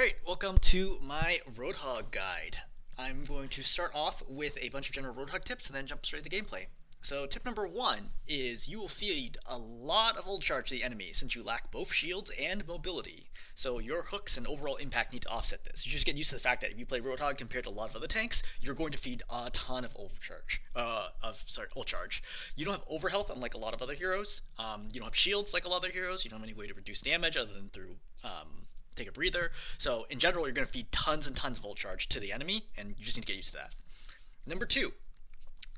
Alright, welcome to my Roadhog guide. I'm going to start off with a bunch of general Roadhog tips and then jump straight to gameplay. So tip number one is you will feed a lot of ult charge to the enemy since you lack both shields and mobility. So your hooks and overall impact need to offset this. You just get used to the fact that if you play Roadhog compared to a lot of other tanks, you're going to feed a ton of ult charge. You don't have overhealth unlike a lot of other heroes. You don't have shields like a lot of other heroes. You don't have any way to reduce damage other than through take a breather. So in general, you're going to feed tons and tons of ult charge to the enemy, and you just need to get used to that. Number two,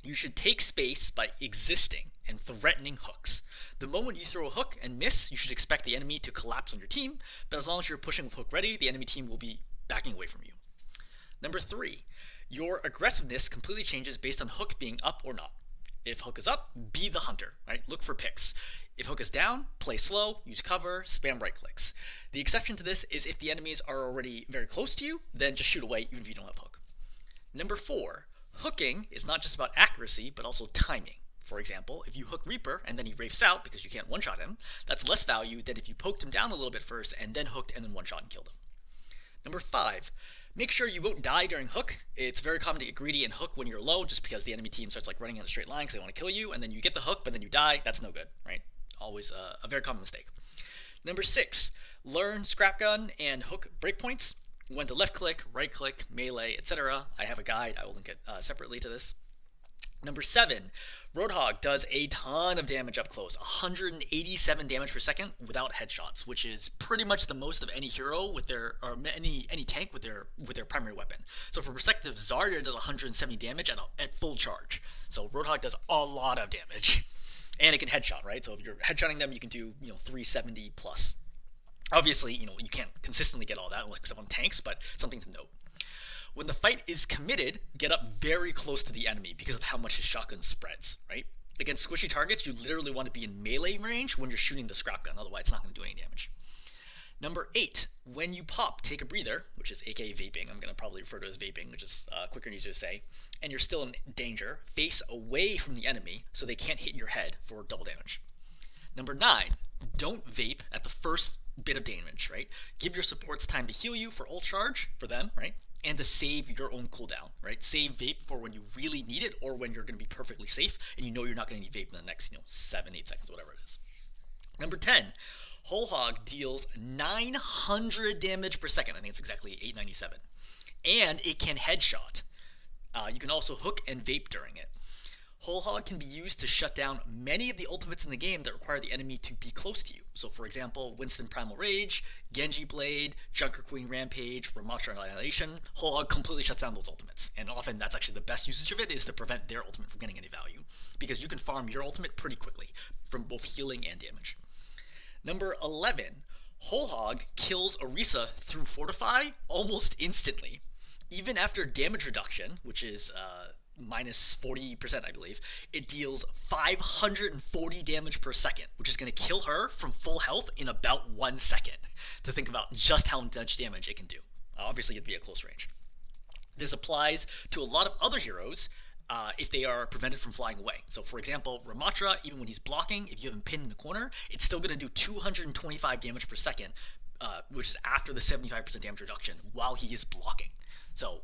you should take space by existing and threatening hooks. The moment you throw a hook and miss, you should expect the enemy to collapse on your team, but as long as you're pushing with hook ready, the enemy team will be backing away from you. Number three, your aggressiveness completely changes based on hook being up or not. If hook is up, be the hunter, right? Look for picks. If hook is down, play slow, use cover, spam right clicks. The exception to this is if the enemies are already very close to you, then just shoot away even if you don't have hook. Number four, hooking is not just about accuracy, but also timing. For example, if you hook Reaper and then he rafes out because you can't one-shot him, that's less value than if you poked him down a little bit first and then hooked and then one-shot and killed him. Number five, make sure you won't die during hook. It's very common to get greedy and hook when you're low just because the enemy team starts like running in a straight line because they want to kill you, and then you get the hook but then you die. That's no good, right? Always a very common mistake. Number six, learn scrap gun and hook breakpoints. When to left click, right click, melee, etc. I have a guide. I will link it separately to this. Number seven, Roadhog does a ton of damage up close, 187 damage per second without headshots, which is pretty much the most of any hero with their, or any tank with their primary weapon. So for perspective, Zarya does 170 damage at full charge. So Roadhog does a lot of damage, and it can headshot, right? So if you're headshotting them, you can do 370 plus. Obviously, you can't consistently get all that except on tanks, but something to note. When the fight is committed, get up very close to the enemy because of how much his shotgun spreads, right? Against squishy targets, you literally want to be in melee range when you're shooting the scrap gun, otherwise it's not going to do any damage. Number eight, when you pop, take a breather, which is aka vaping. I'm going to probably refer to it as vaping, which is quicker and easier to say. And you're still in danger, face away from the enemy so they can't hit your head for double damage. Number nine, don't vape at the first bit of damage, right? Give your supports time to heal you for ult charge for them, right? And to save your own cooldown, right? Save vape for when you really need it or when you're going to be perfectly safe and you know you're not going to need vape in the next 7-8 seconds, whatever it is. Number 10, Whole Hog deals 900 damage per second. I think it's exactly 897. And it can headshot. You can also hook and vape during it. Whole Hog can be used to shut down many of the ultimates in the game that require the enemy to be close to you. So for example, Winston Primal Rage, Genji Blade, Junkertown Rampage, Ramatra Annihilation. Whole Hog completely shuts down those ultimates. And often that's actually the best usage of it, is to prevent their ultimate from getting any value. Because you can farm your ultimate pretty quickly from both healing and damage. Number 11, Whole Hog kills Orisa through Fortify almost instantly. Even after damage reduction, which is minus 40%, I believe, it deals 540 damage per second, which is going to kill her from full health in about 1 second. To think about just how much damage it can do. Obviously, it'd be at close range. This applies to a lot of other heroes if they are prevented from flying away. So, for example, Ramatra, even when he's blocking, if you have him pinned in the corner, it's still going to do 225 damage per second, which is after the 75% damage reduction while he is blocking. So,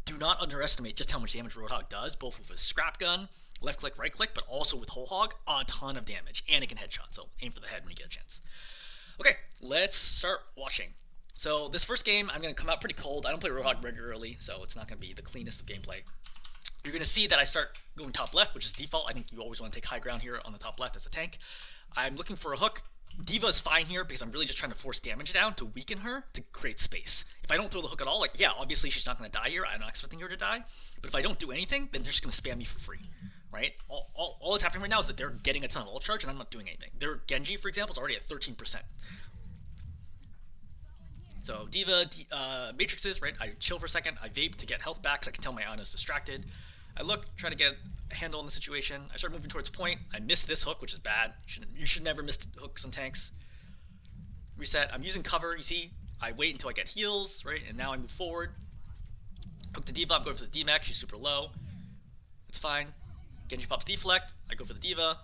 do not underestimate just how much damage Roadhog does, both with his scrap gun, left click, right click, but also with Whole Hog, a ton of damage, and it can headshot, so aim for the head when you get a chance. Okay, let's start watching. So this first game, I'm going to come out pretty cold. I don't play Roadhog regularly, so it's not going to be the cleanest of gameplay. You're going to see that I start going top left, which is default. I think you always want to take high ground here on the top left as a tank. I'm looking for a hook. D.Va is fine here because I'm really just trying to force damage down to weaken her to create space. If I don't throw the hook at all, obviously she's not going to die here. I'm not expecting her to die. But if I don't do anything, then they're just going to spam me for free, right? All that's happening right now is that they're getting a ton of ult charge and I'm not doing anything. Their Genji, for example, is already at 13%. So D.Va matrixes, right? I chill for a second. I vape to get health back because I can tell my Ana's distracted. I look, try to get a handle on the situation. I start moving towards point. I miss this hook, which is bad. You should never miss hooks on tanks. Reset. I'm using cover. You see, I wait until I get heals, right? And now I move forward. Hook the D.Va. I'm going for the D-Max. She's super low. It's fine. Genji pops deflect. I go for the D.Va.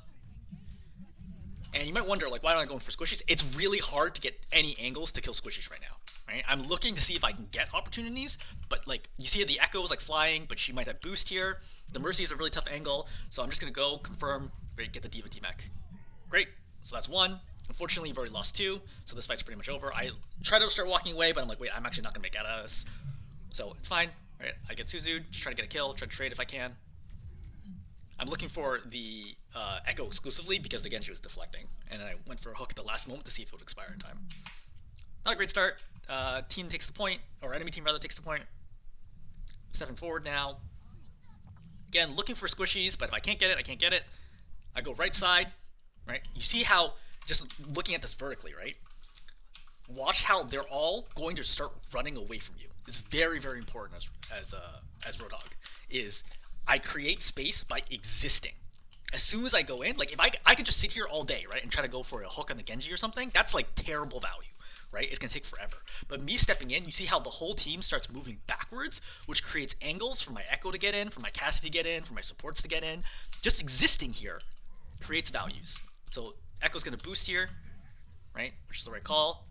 And you might wonder, why am I going for squishies? It's really hard to get any angles to kill squishies right now. Right? I'm looking to see if I can get opportunities, but like you see the Echo is like flying, but she might have boost here. The Mercy is a really tough angle, so I'm just gonna go confirm. Great, get the Diva T-Mech. Great, so that's one. Unfortunately, you've already lost two, so this fight's pretty much over. I try to start walking away, but I'm like, wait, I'm actually not gonna make out of this. So it's fine. Right? I get Suzu'd, just try to get a kill, try to trade if I can. I'm looking for the Echo exclusively because again she was deflecting, and then I went for a hook at the last moment to see if it would expire in time. Not a great start. Team takes the point, or enemy team rather takes the point. Stepping forward now. Again, looking for squishies, but if I can't get it, I can't get it. I go right side, right? You see how, just looking at this vertically, right? Watch how they're all going to start running away from you. It's very, very important as Roadhog. Is I create space by existing. As soon as I go in, like if I could just sit here all day, right, and try to go for a hook on the Genji or something, that's like terrible value. Right? It's going to take forever. But me stepping in, you see how the whole team starts moving backwards, which creates angles for my Echo to get in, for my Cassidy to get in, for my supports to get in. Just existing here creates values. So Echo's going to boost here, right? Which is the right call.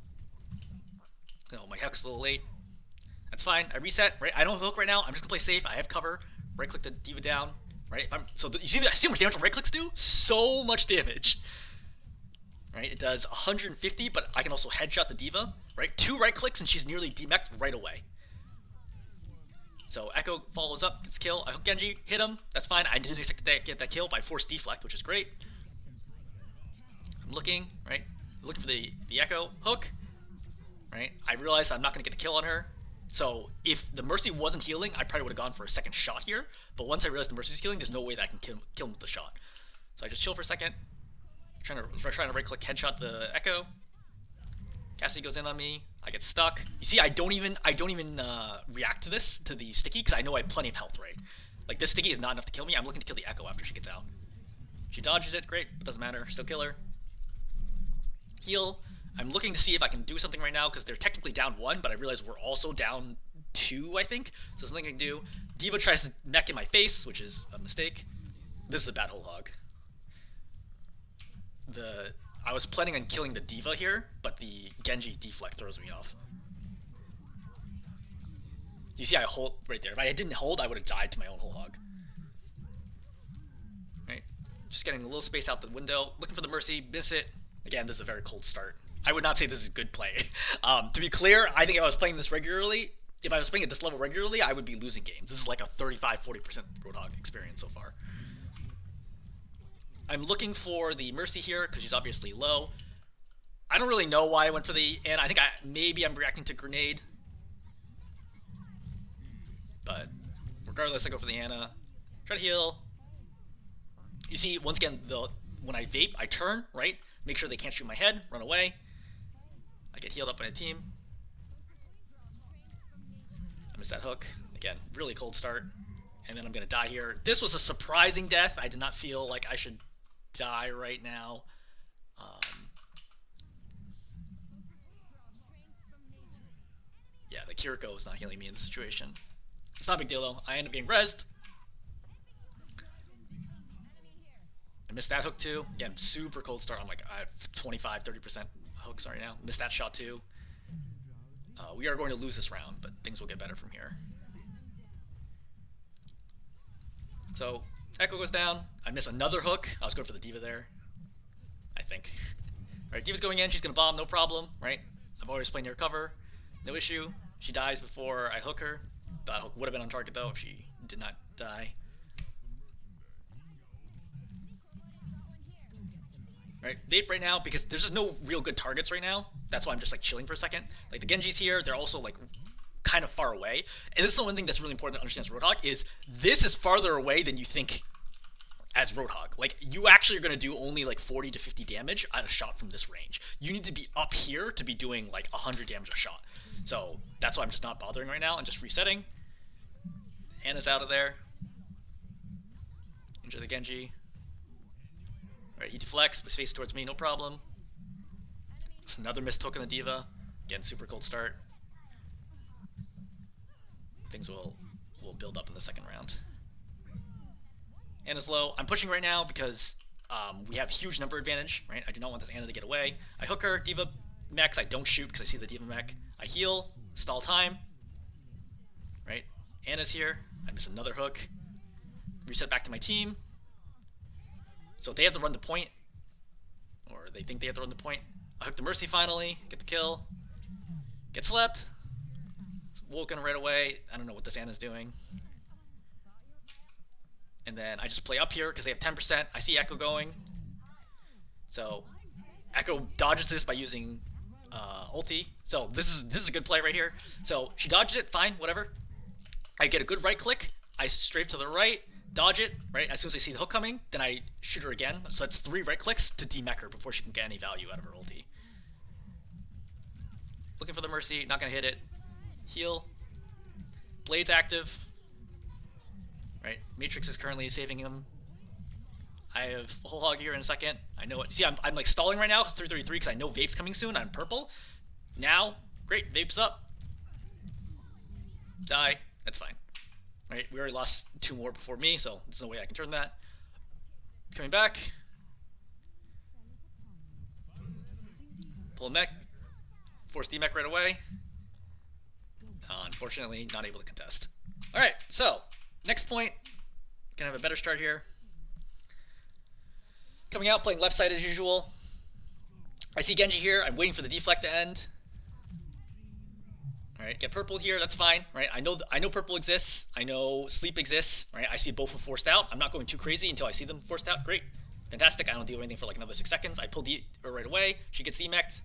No, my Heck's a little late. That's fine. I reset, right? I don't have a hook right now. I'm just going to play safe. I have cover. Right click the Diva down, right? You see how much damage right clicks do? So much damage. Right, it does 150, but I can also headshot the Diva, right? 2 right clicks and she's nearly demeched right away. So Echo follows up, gets kill. I hook Genji, hit him, that's fine. I didn't expect to get that kill by force deflect, which is great. I'm looking, right? Looking for the Echo, hook, right? I realized I'm not going to get the kill on her. So if the Mercy wasn't healing, I probably would have gone for a second shot here. But once I realized the Mercy's healing, there's no way that I can kill him with the shot. So I just chill for a second. Trying to right click headshot the Echo. Cassidy goes in on me. I get stuck. You see, I don't even react to the sticky, because I know I have plenty of health, right? Like this sticky is not enough to kill me. I'm looking to kill the Echo after she gets out. She dodges it, great, but doesn't matter. Still kill her. Heal. I'm looking to see if I can do something right now because they're technically down 1, but I realize we're also down 2, I think. So something I can do. Diva tries to mech in my face, which is a mistake. This is a bad whole hog. I was planning on killing the Diva here, but the Genji deflect throws me off. You see I hold right there. If I didn't hold, I would have died to my own whole hog. Right? Just getting a little space out the window. Looking for the Mercy, miss it. Again, this is a very cold start. I would not say this is good play. To be clear, I think if I was playing this regularly, if I was playing at this level regularly, I would be losing games. This is like a 35-40% Roadhog experience so far. I'm looking for the Mercy here because she's obviously low. I don't really know why I went for the Ana. I think maybe I'm reacting to grenade. But regardless, I go for the Ana. Try to heal. You see, once again, when I vape, I turn, right? Make sure they can't shoot my head, run away. I get healed up by a team. I missed that hook. Again, really cold start. And then I'm going to die here. This was a surprising death. I did not feel like I should die right now. Yeah, the Kiriko is not healing me in this situation. It's not a big deal though. I end up being rezzed. I missed that hook too. Again, super cold start. I'm like, I have 25-30% hooks right now. Missed that shot too. We are going to lose this round, but things will get better from here. So Echo goes down. I miss another hook. I was going for the Diva there, I think. Alright, Diva's going in. She's going to bomb, no problem, right? I'm always playing near cover. No issue. She dies before I hook her. That hook would have been on target, though, if she did not die. Right, vape right now, because there's just no real good targets right now. That's why I'm just, like, chilling for a second. Like, the Genji's here. They're also, like, kind of far away. And this is the one thing that's really important to understand as Roadhog, is this is farther away than you think as Roadhog. Like, you actually are going to do only like 40 to 50 damage at a shot from this range. You need to be up here to be doing like 100 damage a shot. So that's why I'm just not bothering right now. I'm just resetting. Ana's out of there. Injure the Genji. Alright, he deflects, but face towards me, no problem. It's another missed hook on the Diva. Again, super cold start. Things will build up in the second round. Ana's low. I'm pushing right now because we have huge number advantage, right? I do not want this Ana to get away. I hook her. Diva mechs, I don't shoot because I see the D.Va mech. I heal, stall time. Right? Anna's here. I miss another hook. Reset back to my team. So they have to run the point. Or they think they have to run the point. I hook the Mercy finally. Get the kill. Get slept. Woken right away. I don't know what this Anna's doing. And then I just play up here because they have 10%. I see Echo going. So Echo dodges this by using ulti. So this is a good play right here. So she dodges it, fine, whatever. I get a good right click. I strafe to the right, dodge it, right? As soon as I see the hook coming, then I shoot her again. So that's 3 right clicks to demech her before she can get any value out of her ulti. Looking for the Mercy, not gonna hit it. Heal. Blade's active. Right? Matrix is currently saving him. I have whole hog here in a second. I know it. See, I'm like stalling right now. It's 333 because I know Vape's coming soon. I'm purple. Now, great, Vape's up. Die. That's fine. Right? We already lost 2 more before me, so there's no way I can turn that. Coming back. Pull a mech. Force D-mech right away. Unfortunately, not able to contest. Alright, so, next point. Gonna have a better start here. Coming out, playing left side as usual. I see Genji here. I'm waiting for the deflect to end. Alright, get purple here. That's fine. Right? I know purple exists. I know sleep exists. Right? I see both are forced out. I'm not going too crazy until I see them forced out. Great. Fantastic. I don't deal with anything for like another 6 seconds. I pull her right away. She gets demeched.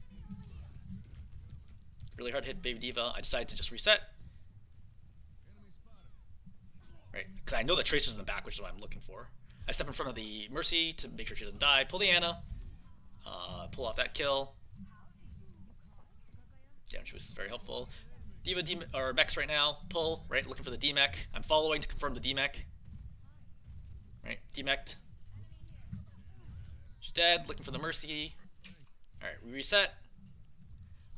Really hard hit Baby D.Va. I decide to just reset. Right? Because I know the Tracer's in the back, which is what I'm looking for. I step in front of the Mercy to make sure she doesn't die. Pull the Anna. Pull off that kill. Damage boost is very helpful. D.Va or mechs right now. Pull, right? Looking for the D-mech. I'm following to confirm the D-mech. Right? D-meched. She's dead. Looking for the Mercy. Alright, we reset.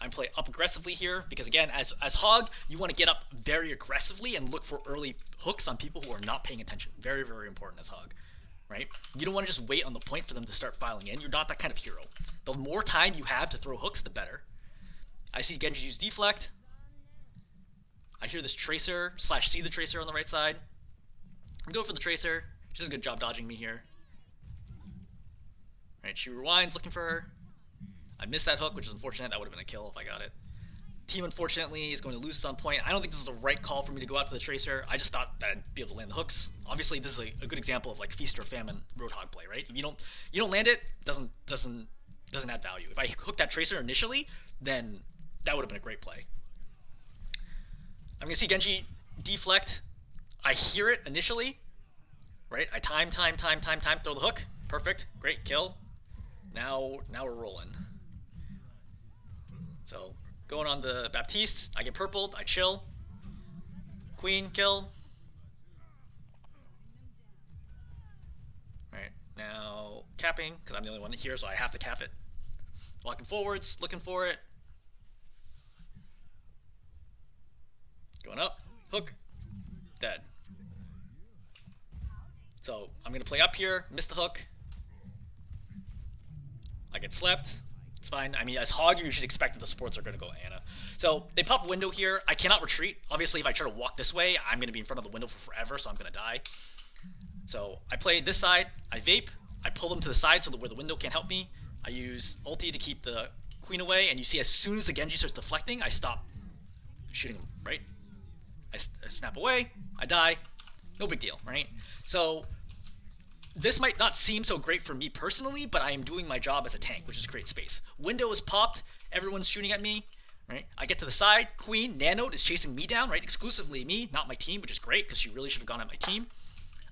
I'm playing up aggressively here because, again, as Hog, you want to get up very aggressively and look for early hooks on people who are not paying attention. Very, very important as Hog. Right? You don't want to just wait on the point for them to start filing in. You're not that kind of hero. The more time you have to throw hooks, the better. I see Genji use deflect. I hear this Tracer / see the Tracer on the right side. I'm going for the Tracer. She does a good job dodging me here. Right, she rewinds looking for her. I missed that hook, which is unfortunate. That would have been a kill if I got it. Team, unfortunately, is going to lose this on point. I don't think this is the right call for me to go out to the Tracer. I just thought that I'd be able to land the hooks. Obviously, this is a good example of like feast or famine Roadhog play, right? If you don't land it, doesn't add value. If I hooked that Tracer initially, then that would have been a great play. I'm gonna see Genji deflect. I hear it initially, right? I time, throw the hook. Perfect, great kill. Now we're rolling. So going on the Baptiste, I get purpled, I chill. Queen kill. Right, now capping, because I'm the only one here, so I have to cap it. Walking forwards, looking for it. Going up, hook, dead. So I'm gonna play up here, miss the hook. I get slept. It's fine. I mean, as Hog, you should expect that the supports are going to go Anna. So they pop a window here. I cannot retreat. Obviously, if I try to walk this way, I'm going to be in front of the window for forever, so I'm going to die. So I play this side. I vape. I pull them to the side so that where the window can't help me. I use ulti to keep the queen away, and you see as soon as the Genji starts deflecting, I stop shooting him, right? I snap away. I die. No big deal, right? So this might not seem so great for me personally, but I am doing my job as a tank, which is create space. Window is popped. Everyone's shooting at me, right? I get to the side. Queen, Nanote is chasing me down, right? Exclusively me, not my team, which is great because she really should have gone at my team.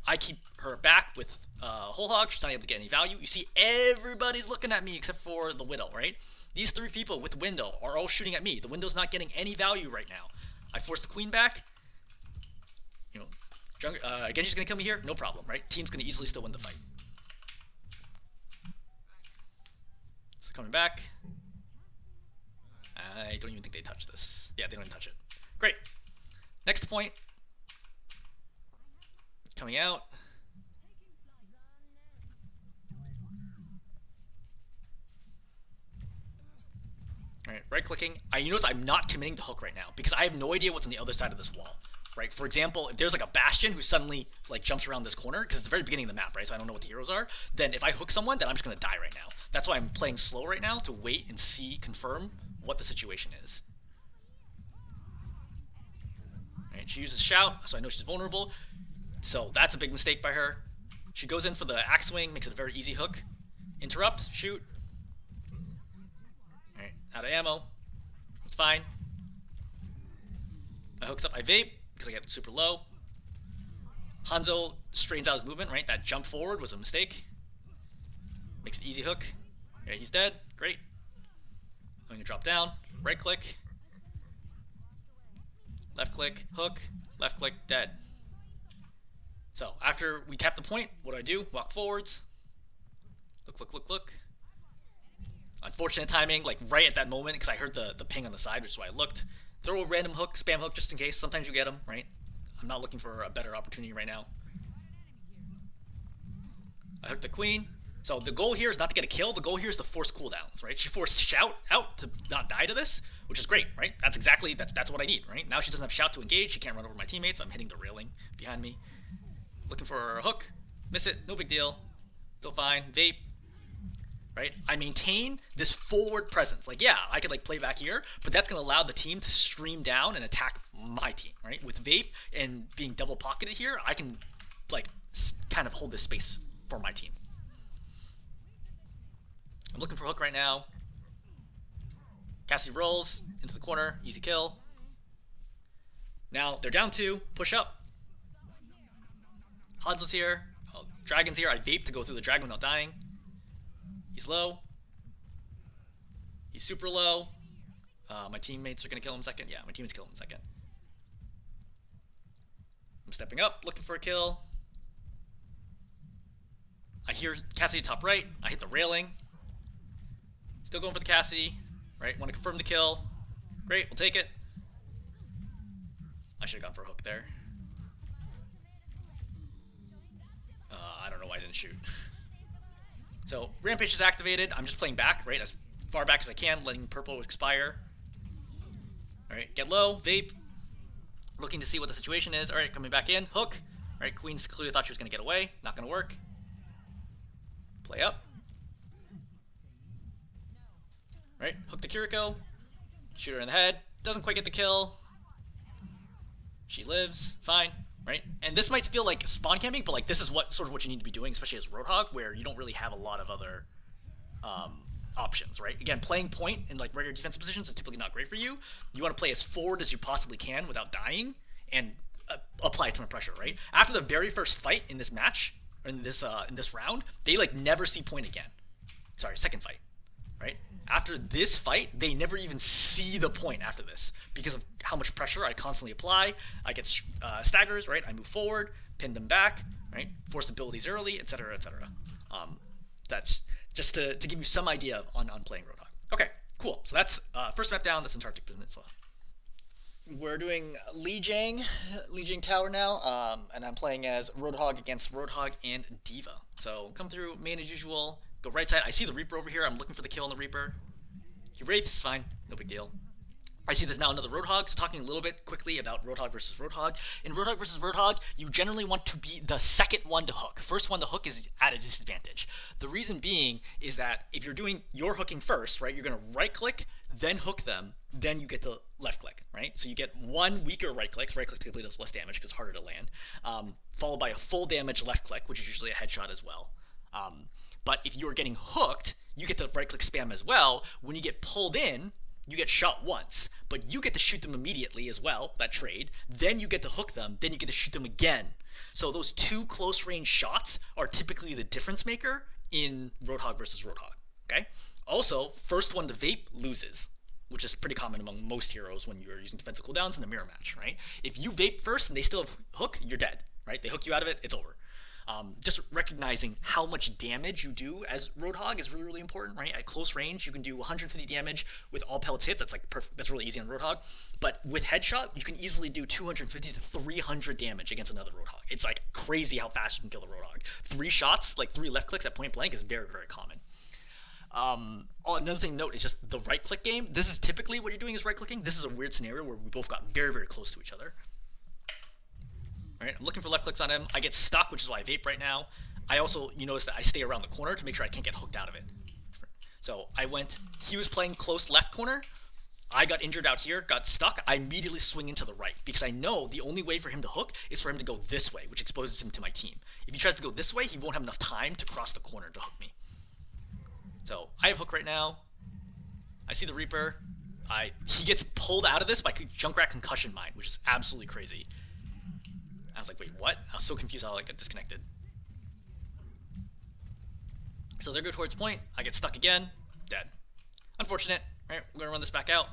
I keep her back with Whole Hog. She's not able to get any value. You see everybody's looking at me except for the Widow, right? These 3 people with Window are all shooting at me. The Window's not getting any value right now. I force the Queen back. You know, Genji's gonna kill me here, no problem, right? Team's gonna easily still win the fight. So coming back. I don't even think they touch this. Yeah, they don't even touch it. Great. Next point. Coming out. Right, right-clicking. You notice I'm not committing to hook right now because I have no idea what's on the other side of this wall. Right, for example, if there's like a bastion who suddenly like jumps around this corner, because it's the very beginning of the map, right, so I don't know what the heroes are, then if I hook someone, then I'm just going to die right now. That's why I'm playing slow right now, to wait and see, confirm what the situation is. Right, she uses shout, so I know she's vulnerable. So that's a big mistake by her. She goes in for the axe swing, makes it a very easy hook. Interrupt, shoot. Alright, out of ammo. It's fine. I hooks up, I vape, because I get super low. Hanzo strains out his movement, right? That jump forward was a mistake. Makes an easy hook. Yeah, he's dead. Great. I'm gonna drop down. Right click. Left click, hook. Left click, dead. So after we cap the point, what do? Walk forwards. Look. Unfortunate timing, like right at that moment, because I heard the ping on the side, which is why I looked. Throw a random hook, spam hook, just in case. Sometimes you get them, right? I'm not looking for a better opportunity right now. I hooked the queen. So the goal here is not to get a kill. The goal here is to force cooldowns, right? She forced shout out to not die to this, which is great, right? That's exactly, that's what I need, right? Now she doesn't have shout to engage. She can't run over my teammates. I'm hitting the railing behind me. Looking for a hook. Miss it. No big deal. Still fine. Vape. Right? I maintain this forward presence. Like, yeah, I could like play back here, but that's going to allow the team to stream down and attack my team, right? With vape and being double pocketed here, I can like kind of hold this space for my team. I'm looking for a hook right now. Cassie rolls into the corner, easy kill. Now they're down 2, push up. Hanzo's here, Dragon's here. I vape to go through the dragon without dying. He's low. He's super low. My teammates are going to kill him in a second. Yeah, my teammates kill him in a second. I'm stepping up, looking for a kill. I hear Cassidy top right. I hit the railing. Still going for the Cassidy. Right, want to confirm the kill. Great, we'll take it. I should have gone for a hook there. I don't know why I didn't shoot. So, Rampage is activated. I'm just playing back, right? As far back as I can, letting purple expire. Alright, get low, vape. Looking to see what the situation is. Alright, coming back in. Hook. Alright, Queen's clearly thought she was going to get away. Not going to work. Play up. Right, hook the Kiriko. Shoot her in the head. Doesn't quite get the kill. She lives. Fine. Right? And this might feel like spawn camping, but like this is what you need to be doing, especially as Roadhog, where you don't really have a lot of other options, right? Again, playing point in like regular defensive positions is typically not great for you. You want to play as forward as you possibly can without dying and apply a ton of pressure, right? After the very first fight in this match, or in this round, they like never see point again. Sorry, second fight, right? After this fight, they never even see the point after this because of how much pressure I constantly apply. I get staggers, right? I move forward, pin them back, right? Force abilities early, etc., etc. That's just to give you some idea on playing Roadhog. Okay, cool. So that's first map down. That's Antarctic Peninsula. We're doing Lijiang Tower now, and I'm playing as Roadhog against Roadhog and Diva. So come through main as usual. Go right side. I see the Reaper over here. I'm looking for the kill on the Reaper. He wraiths, fine. No big deal. I see there's now another Roadhog, so talking a little bit quickly about Roadhog versus Roadhog. In Roadhog versus Roadhog, you generally want to be the second one to hook. First one to hook is at a disadvantage. The reason being is that if you're doing your hooking first, right, you're going to right-click, then hook them, then you get the left-click, right? So you get one weaker right-click, so right-click typically does less damage because it's harder to land, followed by a full damage left-click, which is usually a headshot as well. But if you're getting hooked, you get the right-click spam as well. When you get pulled in, you get shot once, but you get to shoot them immediately as well, that trade. Then you get to hook them, then you get to shoot them again. So those two close-range shots are typically the difference maker in Roadhog versus Roadhog, okay? Also, first one to vape loses, which is pretty common among most heroes when you're using defensive cooldowns in a mirror match, right? If you vape first and they still have hook, you're dead, right? They hook you out of it, it's over. Just recognizing how much damage you do as Roadhog is really, really important, right? At close range, you can do 150 damage with all pellets hits. That's like perfect. That's really easy on Roadhog. But with headshot, you can easily do 250 to 300 damage against another Roadhog. It's like crazy how fast you can kill the Roadhog. 3 shots, like 3 left clicks at point blank is very, very common. Another thing to note is just the right click game. This is typically what you're doing is right clicking. This is a weird scenario where we both got very, very close to each other. Alright, I'm looking for left clicks on him. I get stuck, which is why I vape right now. I also, you notice that I stay around the corner to make sure I can't get hooked out of it. So I went, he was playing close left corner. I got injured out here, got stuck. I immediately swing into the right because I know the only way for him to hook is for him to go this way, which exposes him to my team. If he tries to go this way, he won't have enough time to cross the corner to hook me. So I have hook right now. I see the Reaper. He gets pulled out of this by Junkrat concussion mine, which is absolutely crazy. I was like, wait, what? I was so confused how I got disconnected. So they're good towards point. I get stuck again. Dead. Unfortunate. All right, we're going to run this back out.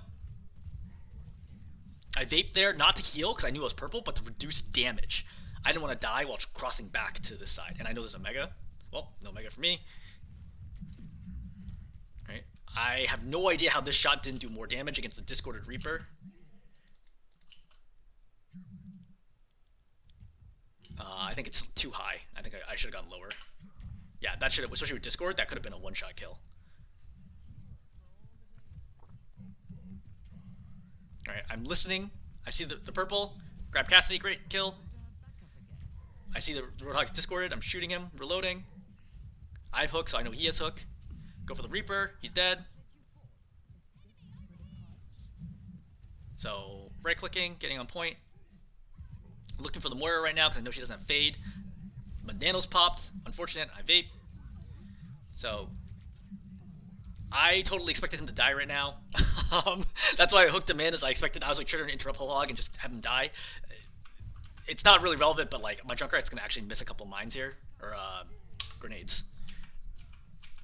I vaped there, not to heal, because I knew it was purple, but to reduce damage. I didn't want to die while crossing back to this side. And I know there's a Mega. Well, no Mega for me. All right. I have no idea how this shot didn't do more damage against the Discorded Reaper. I think it's too high. I think I should have gone lower. Yeah, that should have, especially with Discord, that could have been a one-shot kill. Alright, I'm listening. I see the purple. Grab Cassidy, great kill. I see the Roadhog's discorded. I'm shooting him, reloading. I have hook, so I know he has hook. Go for the Reaper. He's dead. So, right-clicking, getting on point. Looking for the Moira right now because I know she doesn't have Fade. My Nano's popped. Unfortunate. I vape. So, I totally expected him to die right now. That's why I hooked him in, as I expected. I was like trying to interrupt Roadhog and just have him die. It's not really relevant, but like my Junkrat's gonna actually miss a couple mines here, or grenades,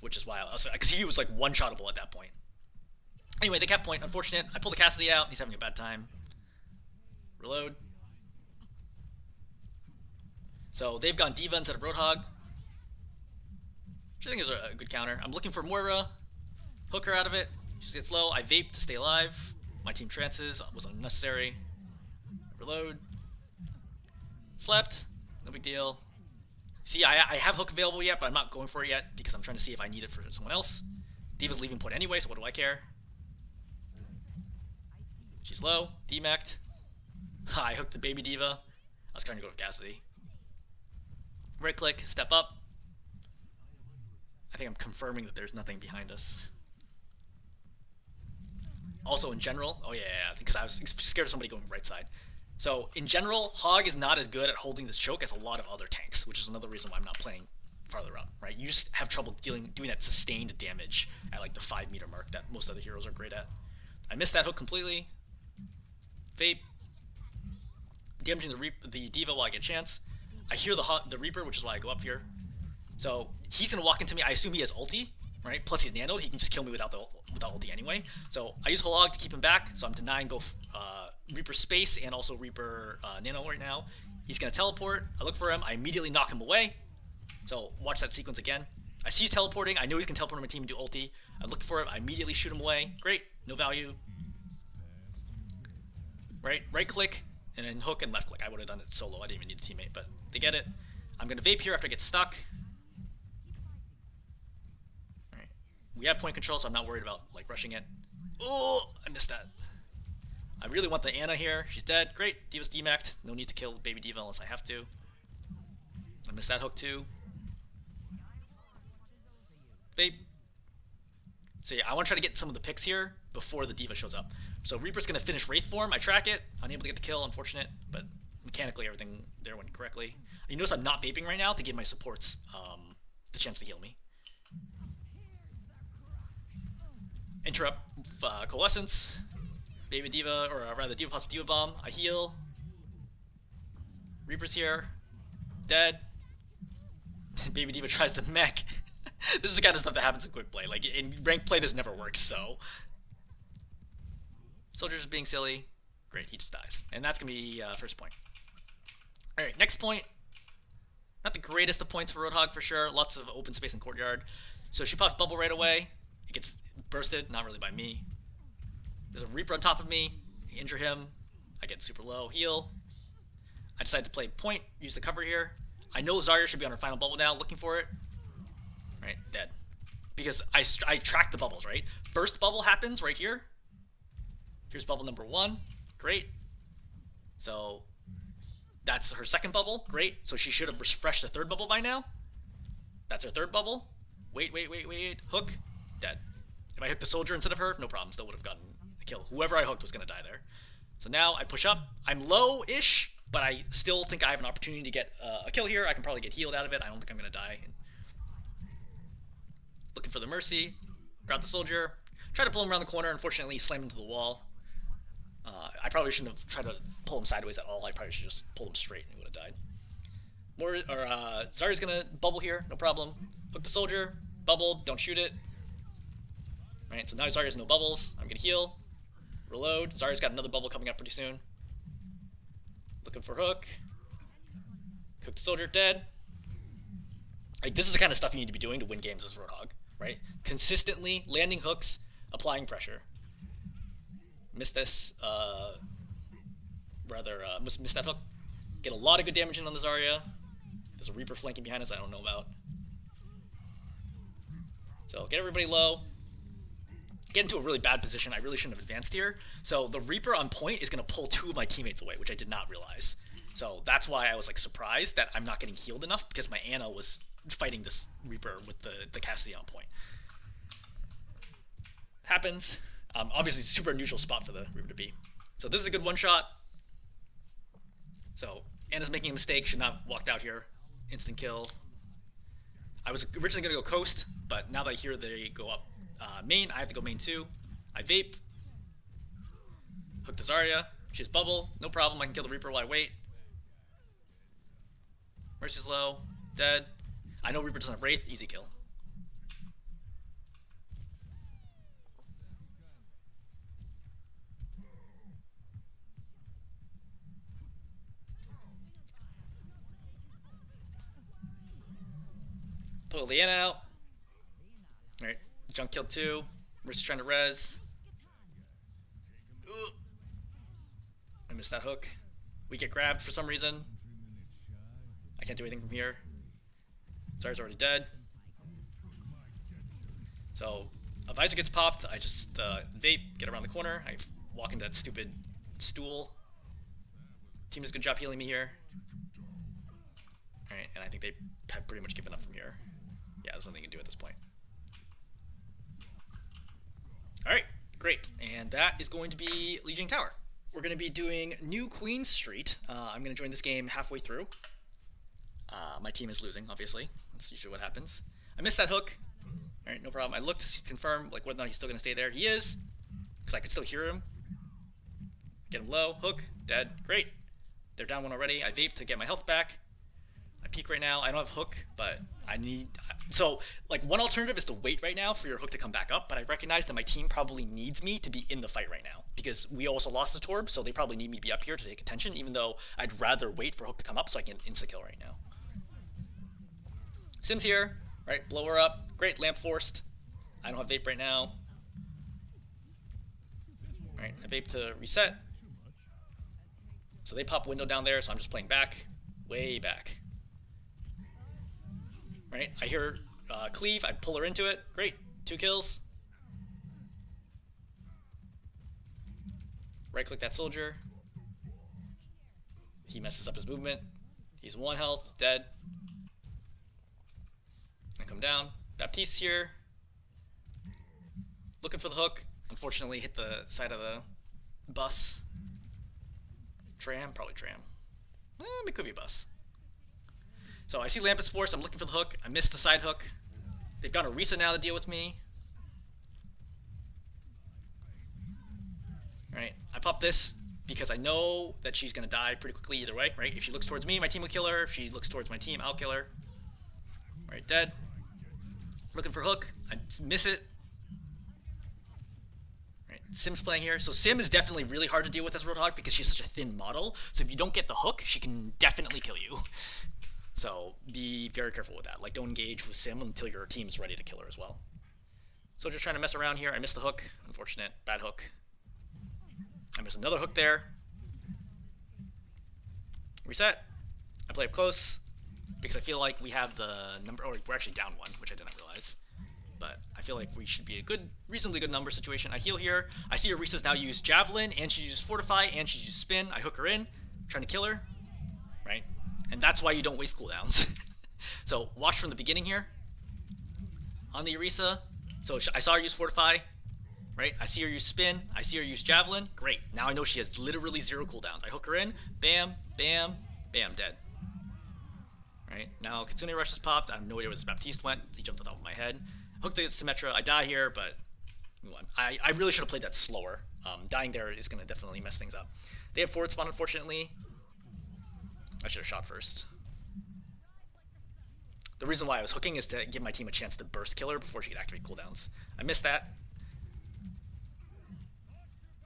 which is why I was, because he was like one-shottable at that point. Anyway, they kept point. Unfortunate. I pulled the Cassidy out. He's having a bad time. Reload. So they've gone Diva instead of Roadhog, which I think is a good counter. I'm looking for Moira. Hook her out of it. She gets low. I vape to stay alive. My team trances. Was unnecessary. Reload. Slept. No big deal. See, I have hook available yet, but I'm not going for it yet because I'm trying to see if I need it for someone else. Diva's leaving point anyway, so what do I care? She's low. Demec'd. I hooked the baby Diva. I was trying to go with Cassidy. Right click, step up. I think I'm confirming that there's nothing behind us. Also in general, oh yeah, because I was scared of somebody going right side. So in general, Hog is not as good at holding this choke as a lot of other tanks, which is another reason why I'm not playing farther up, right? You just have trouble doing that sustained damage at like the 5 meter mark that most other heroes are great at. I missed that hook completely. Vape. Damaging the Diva while I get a chance. I hear the Reaper, which is why I go up here. So he's gonna walk into me. I assume he has ulti, right? Plus he's nanoed. He can just kill me without ulti anyway. So I use Hog to keep him back. So I'm denying both Reaper space and also Reaper nano right now. He's gonna teleport. I look for him. I immediately knock him away. So watch that sequence again. I see he's teleporting. I know he can teleport on my team and do ulti. I look for him. I immediately shoot him away. Great. No value. Right click. And then hook and left click. I would have done it solo. I didn't even need a teammate, but they get it. I'm going to vape here after I get stuck. Alright. We have point control, so I'm not worried about like rushing it. Oh, I missed that. I really want the Ana here. She's dead. Great. Diva's demec'd. No need to kill baby Diva unless I have to. I missed that hook too. Vape. So yeah, I want to try to get some of the picks here before the Diva shows up. So Reaper's going to finish Wraith form. I track it. Unable to get the kill, unfortunate. But mechanically, everything there went correctly. You notice I'm not vaping right now to give my supports the chance to heal me. Interrupt Coalescence. Baby Diva, or rather Diva pops Diva Bomb. I heal. Reaper's here. Dead. Baby Diva tries to mech. This is the kind of stuff that happens in quick play. Like, in ranked play, this never works, so. Soldier's just being silly. Great, he just dies. And that's going to be first point. Alright, next point. Not the greatest of points for Roadhog, for sure. Lots of open space in courtyard. So she pops bubble right away. It gets bursted, not really by me. There's a Reaper on top of me. I injure him. I get super low. Heal. I decide to play point, use the cover here. I know Zarya should be on her final bubble now, looking for it. Right, dead. because I track the bubbles, right? First bubble happens right here. Here's bubble number 1. Great. So that's her second bubble. Great. So she should have refreshed the third bubble by now. That's her third bubble. Wait. Hook. Dead. If I hooked the soldier instead of her, no problem. Still would have gotten a kill. Whoever I hooked was going to die there. So now I push up. I'm low-ish, but I still think I have an opportunity to get a kill here. I can probably get healed out of it. I don't think I'm going to die. Looking for the Mercy. Grab the soldier. Try to pull him around the corner. Unfortunately, he slammed into the wall. I probably shouldn't have tried to pull him sideways at all. I probably should just pull him straight and he would have died. Zarya's going to bubble here. No problem. Hook the soldier. Bubble. Don't shoot it. Alright, so now Zarya's no bubbles. I'm going to heal. Reload. Zarya's got another bubble coming up pretty soon. Looking for hook. Hook the soldier. Dead. Like, this is the kind of stuff you need to be doing to win games as Roadhog, right? Consistently landing hooks, applying pressure. Missed this, missed that hook. Get a lot of good damage in on the Zarya. There's a Reaper flanking behind us I don't know about. So get everybody low. Get into a really bad position. I really shouldn't have advanced here. So the Reaper on point is going to pull 2 of my teammates away, which I did not realize. So that's why I was like surprised that I'm not getting healed enough, because my Ana was fighting this Reaper with the Cassidy on point. Happens. Obviously, super unusual spot for the Reaper to be. So this is a good one-shot. So Ana's making a mistake. Should not have walked out here. Instant kill. I was originally going to go coast, but now that I hear they go up main, I have to go main too. I vape. Hook the Zarya. She has bubble. No problem. I can kill the Reaper while I wait. Mercy's low. Dead. I know Reaper doesn't have Wraith. Easy kill. Pull the Ana out. Alright. Junk killed 2. Mercy's trying to res. Ugh. I missed that hook. We get grabbed for some reason. I can't do anything from here. Zarya's already dead. So, a visor gets popped. I just vape, get around the corner. I walk into that stupid stool. Team does a good job healing me here. Alright, and I think they have pretty much given up from here. Yeah, there's nothing you can do at this point. Alright, great. And that is going to be Lijiang Tower. We're going to be doing New Queen Street. I'm going to join this game halfway through. My team is losing, obviously. That's usually what happens. I missed that hook. Alright, no problem. I looked to confirm like whether or not he's still going to stay there. He is, because I can still hear him. Get him low. Hook. Dead. Great. They're down 1 already. I vape to get my health back. I peek right now. I don't have hook, but I need... So, like, one alternative is to wait right now for your hook to come back up, but I recognize that my team probably needs me to be in the fight right now, because we also lost the Torb, so they probably need me to be up here to take attention, even though I'd rather wait for hook to come up so I can insta-kill right now. Sim's here. Right, blow her up. Great, lamp forced. I don't have vape right now. Alright, I vape to reset. So they pop window down there, so I'm just playing back. Way back. Right, I hear cleave, I pull her into it. Great, 2 kills. Right click that soldier. He messes up his movement. He's 1 health, dead. I come down. Baptiste's here. Looking for the hook. Unfortunately, hit the side of the bus. Tram? Probably tram. It could be a bus. So I see Lampus Force. I'm looking for the hook. I missed the side hook. They've got Orisa now to deal with me. Alright, I pop this because I know that she's going to die pretty quickly either way, right? If she looks towards me, my team will kill her. If she looks towards my team, I'll kill her. Alright, dead. Looking for hook. I miss it. Alright, Sim's playing here. So Sim is definitely really hard to deal with as Roadhog because she's such a thin model. So if you don't get the hook, she can definitely kill you. So be very careful with that. Like, don't engage with Sim until your team is ready to kill her as well. So just trying to mess around here. I missed the hook. Unfortunate. Bad hook. I missed another hook there. Reset. I play up close because I feel like we have the number. Oh, we're actually down 1, which I didn't realize. but I feel like we should be a good, reasonably good number situation. I heal here. I see Orisa's now use Javelin, and she uses Fortify, and she uses Spin. I hook her in, trying to kill her, right? And that's why you don't waste cooldowns. So watch from the beginning here. On the Orisa, so I saw her use Fortify, right? I see her use Spin. I see her use Javelin. Great. Now I know she has literally 0 cooldowns. I hook her in. Bam, bam, bam, dead. Right? Now Kitsune Rush has popped. I have no idea where this Baptiste went. He jumped on top of my head. Hooked the Symmetra. I die here, but move on. I really should have played that slower. Dying there is going to definitely mess things up. They have forward spawn, unfortunately. I should have shot first. The reason why I was hooking is to give my team a chance to burst kill her before she could activate cooldowns. I missed that.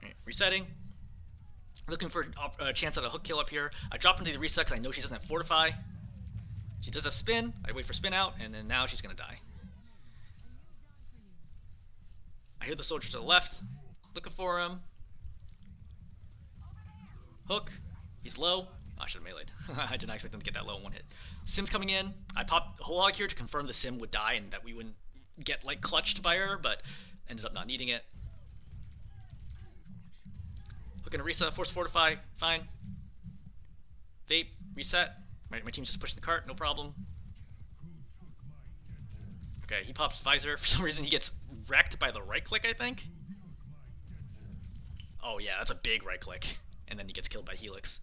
Right, resetting. Looking for a chance at a hook kill up here. I drop into the reset because I know she doesn't have Fortify. She does have Spin. I wait for Spin out, and then now she's going to die. I hear the soldier to the left. Looking for him. Hook. He's low. Oh, I should have meleeed. I did not expect them to get that low in one hit. Sim's coming in. I popped a whole log here to confirm the Sim would die and that we wouldn't get like clutched by her, but ended up not needing it. Hooking Orisa, force Fortify, fine. Vape, reset. My team's just pushing the cart, no problem. Okay, he pops Visor. For some reason he gets wrecked by the right click, I think. Oh yeah, that's a big right click. And then he gets killed by Helix.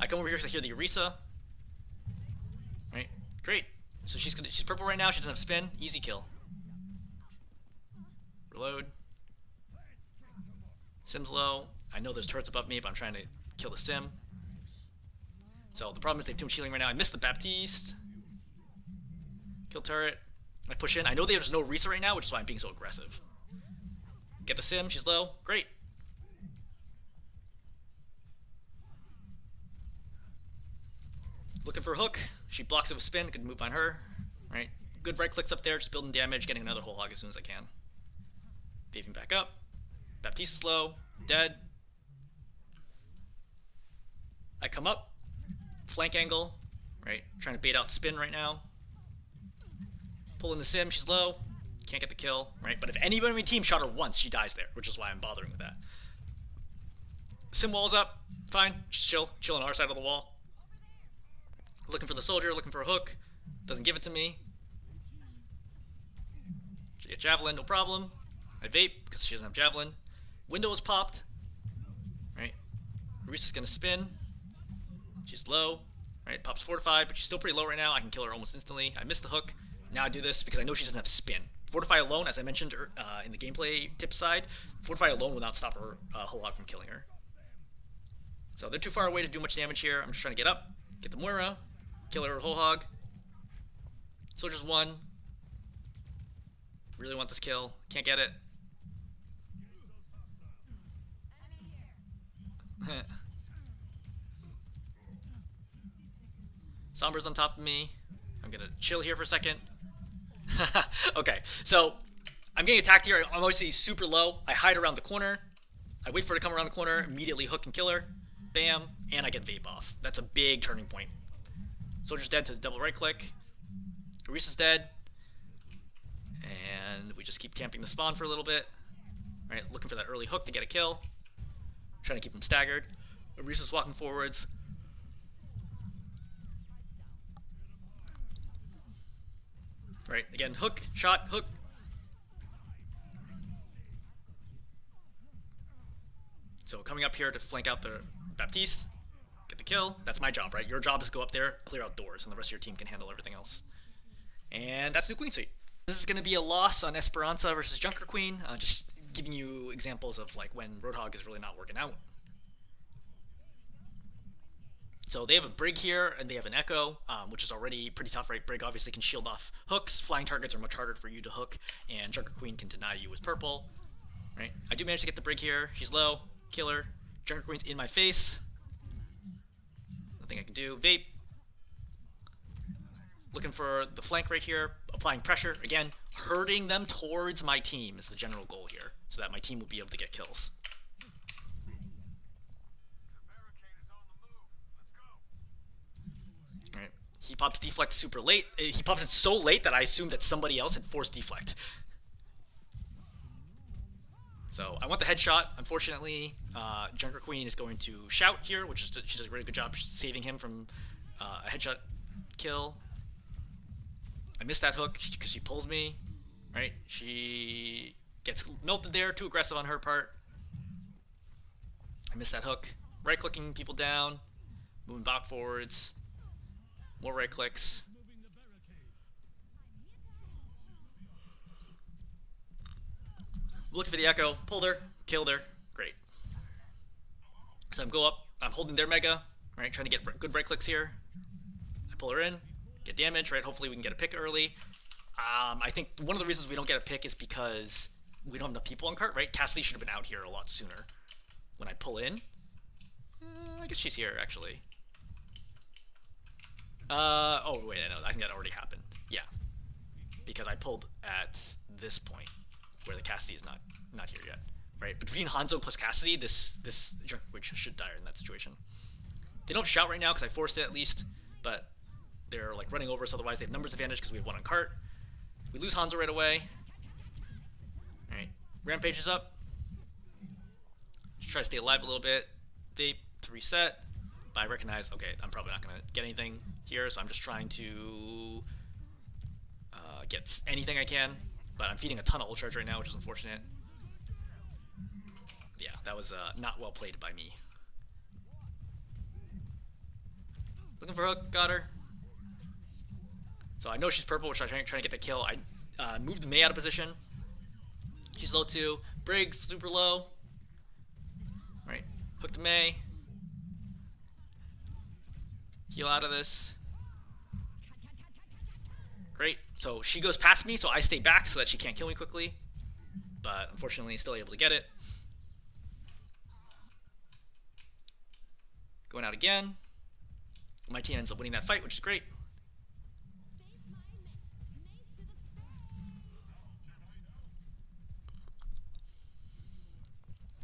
I come over here because I hear the Orisa. Right, great. So she's purple right now. She doesn't have Spin. Easy kill. Reload. Sim's low. I know there's turrets above me, but I'm trying to kill the Sim. So the problem is they have too much healing right now. I missed the Baptiste. Kill turret. I push in. I know there's no Orisa right now, which is why I'm being so aggressive. Get the Sim. She's low. Great. Looking for a hook. She blocks it with Spin. Good move on her. Right. Good right clicks up there. Just building damage. Getting another whole hog as soon as I can. Paving back up. Baptiste is low. Dead. I come up. Flank angle. Right. Trying to bait out Spin right now. Pulling the Sim. She's low. Can't get the kill. Right. But if anybody on my team shot her once, she dies there. Which is why I'm bothering with that. Sim walls up. Fine. Just chill. Chill on our side of the wall. Looking for the soldier, looking for a hook. Doesn't give it to me. She get Javelin, no problem. I vape because she doesn't have Javelin. Window is popped. Right. Orisa's gonna spin. She's low. Right. Pops Fortify, but she's still pretty low right now. I can kill her almost instantly. I missed the hook. Now I do this because I know she doesn't have Spin. Fortify alone, as I mentioned in the gameplay tip side, Fortify alone will not stop her a whole lot from killing her. So they're too far away to do much damage here. I'm just trying to get up, get the Moira. Kill her whole hog. Soldier's 1. Really want this kill. Can't get it. Sombra's on top of me. I'm gonna chill here for a second. Okay, so I'm getting attacked here. I'm obviously super low. I hide around the corner. I wait for her to come around the corner, immediately hook and kill her. Bam, and I get vape off. That's a big turning point. Soldier's dead to the double right click. Orisa's dead. And we just keep camping the spawn for a little bit. Right, looking for that early hook to get a kill. Trying to keep him staggered. Orisa's walking forwards. Right, again, hook, shot, hook. So coming up here to flank out the Baptiste. Get the kill. That's my job, right? Your job is to go up there, clear out doors, and the rest of your team can handle everything else. And that's New Queen Suite. This is going to be a loss on Esperanca versus Junker Queen. Just giving you examples of like when Roadhog is really not working out. So they have a Brig here, and they have an Echo, which is already pretty tough, right? Brig obviously can shield off hooks. Flying targets are much harder for you to hook, and Junker Queen can deny you with purple, right? I do manage to get the Brig here. She's low. Kill her. Junker Queen's in my face. Nothing I can do. Vape. Looking for the flank right here. Applying pressure. Again, herding them towards my team is the general goal here, so that my team will be able to get kills. Right. He pops deflect super late. He pops it so late that I assumed that somebody else had forced deflect. So I want the headshot. Unfortunately, Junker Queen is going to shout here, which is she does a really good job saving him from a headshot kill. I missed that hook because she pulls me, right? She gets melted there, too aggressive on her part. I missed that hook. Right clicking people down, moving back forwards, more right clicks. Looking for the echo, pulled her, killed her, great. So I'm go up, I'm holding their mega, right? Trying to get good right clicks here. I pull her in, get damage, right? Hopefully we can get a pick early. I think one of the reasons we don't get a pick is because we don't have enough people on cart, right? Cassidy should have been out here a lot sooner. When I pull in, I guess she's here actually. Oh wait, I know, I think that already happened. Yeah, because I pulled at this point where the Cassidy is not here yet, right? But between Hanzo plus Cassidy, this Junker should die in that situation. They don't shout right now because I forced it at least, but they're like running over us. Otherwise, they have numbers advantage because we have one on cart. We lose Hanzo right away. All right, Rampage is up. Just try to stay alive a little bit. Vape to reset. But I recognize, okay, I'm probably not gonna get anything here, so I'm just trying to get anything I can. But I'm feeding a ton of ult charge right now, which is unfortunate. Yeah, that was not well played by me. Looking for hook, got her. So I know she's purple, which I'm trying to get the kill. I moved Mei out of position. She's low too. Briggs, super low. Right, hook the Mei. Heal out of this. Great, so she goes past me, so I stay back so that she can't kill me quickly. But unfortunately, still able to get it. Going out again. My team ends up winning that fight, which is great.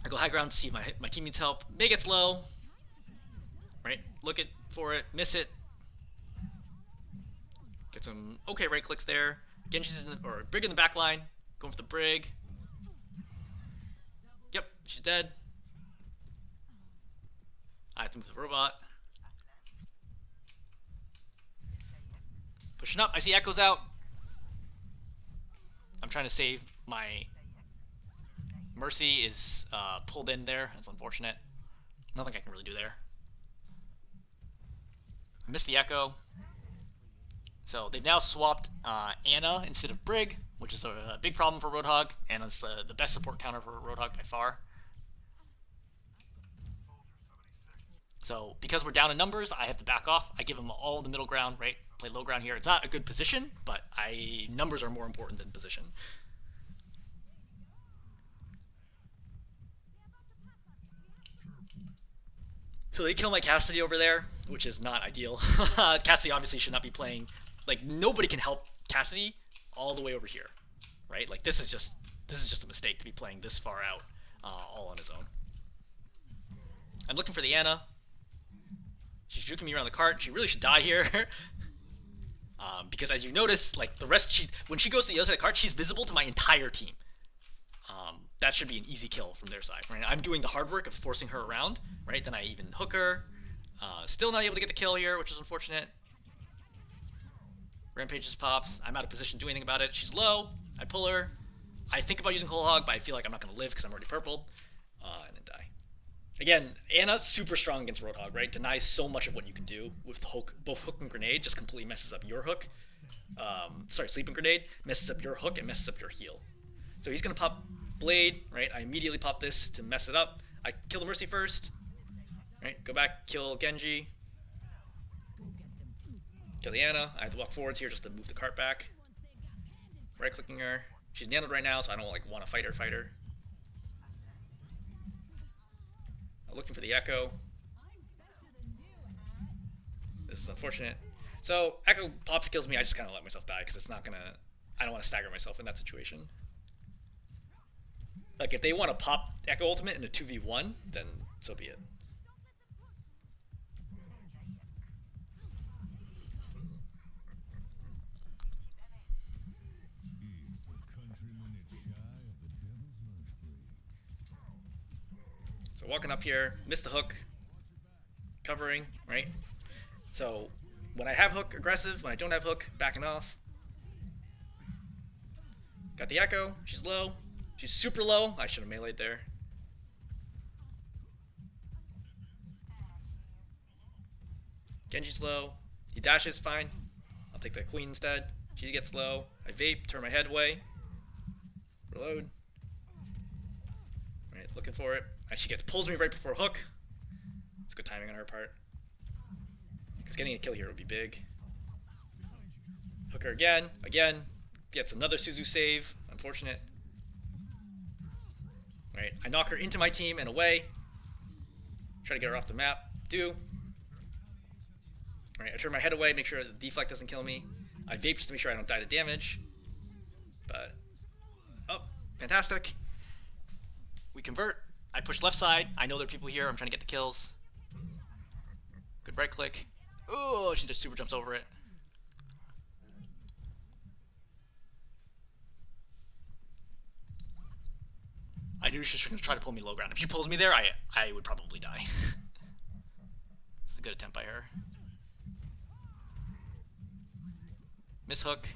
I go high ground to see if my team needs help. Mei gets low. Right, look for it, miss it. Get some okay right clicks there. Genji's or Brig in the back line. Going for the Brig. Yep, she's dead. I have to move the robot. Pushing up. I see Echoes out. I'm trying to save my Mercy is pulled in there. That's unfortunate. Nothing I can really do there. I missed the Echo. So they've now swapped Ana instead of Brig, which is a big problem for Roadhog. Ana's the best support counter for Roadhog by far. So because we're down in numbers, I have to back off. I give them all the middle ground, right? Play low ground here. It's not a good position, but numbers are more important than position. So they kill my Cassidy over there, which is not ideal. Cassidy obviously should not be playing. Like, nobody can help Cassidy all the way over here, right? Like, this is just a mistake to be playing this far out all on his own. I'm looking for the Ana. She's juking me around the cart. She really should die here. Because as you notice, like, the rest, when she goes to the other side of the cart, she's visible to my entire team. That should be an easy kill from their side, right? I'm doing the hard work of forcing her around, right? Then I even hook her. Still not able to get the kill here, which is unfortunate. Rampage just pops. I'm out of position to do anything about it. She's low. I pull her. I think about using Whole Hog, but I feel like I'm not going to live because I'm already purpled. And then die. Again, Ana's super strong against Roadhog, right? Denies so much of what you can do with the hook. Both hook and grenade just completely messes up your hook. Sorry, sleep and grenade messes up your hook and messes up your heal. So he's going to pop Blade, right? I immediately pop this to mess it up. I kill the Mercy first, right? Go back, kill Genji. Kill the Ana. I have to walk forwards here just to move the cart back. Right-clicking her. She's nanoed right now, so I don't want to fight her. I'm looking for the Echo. This is unfortunate. So Echo pops kills me. I just kind of let myself die because it's not gonna. I don't want to stagger myself in that situation. Like, if they want to pop Echo Ultimate in a 2v1, then so be it. So walking up here, missed the hook, covering, right? So when I have hook, aggressive. When I don't have hook, backing off. Got the echo. She's low. She's super low. I should have meleeed there. Genji's low. He dashes, fine. I'll take the queen instead. She gets low. I vape, turn my head away. Reload. Alright, looking for it. She pulls me right before hook. It's good timing on her part. Because getting a kill here would be big. Hook her again. Gets another Suzu save. Unfortunate. Alright, I knock her into my team and away. Try to get her off the map. Do. Alright, I turn my head away, make sure the deflect doesn't kill me. I vape just to make sure I don't die to damage. But, oh, fantastic. We convert. I push left side. I know there are people here. I'm trying to get the kills. Good right click. Oh, she just super jumps over it. I knew she was going to try to pull me low ground. If she pulls me there, I would probably die. This is a good attempt by her. Miss hook.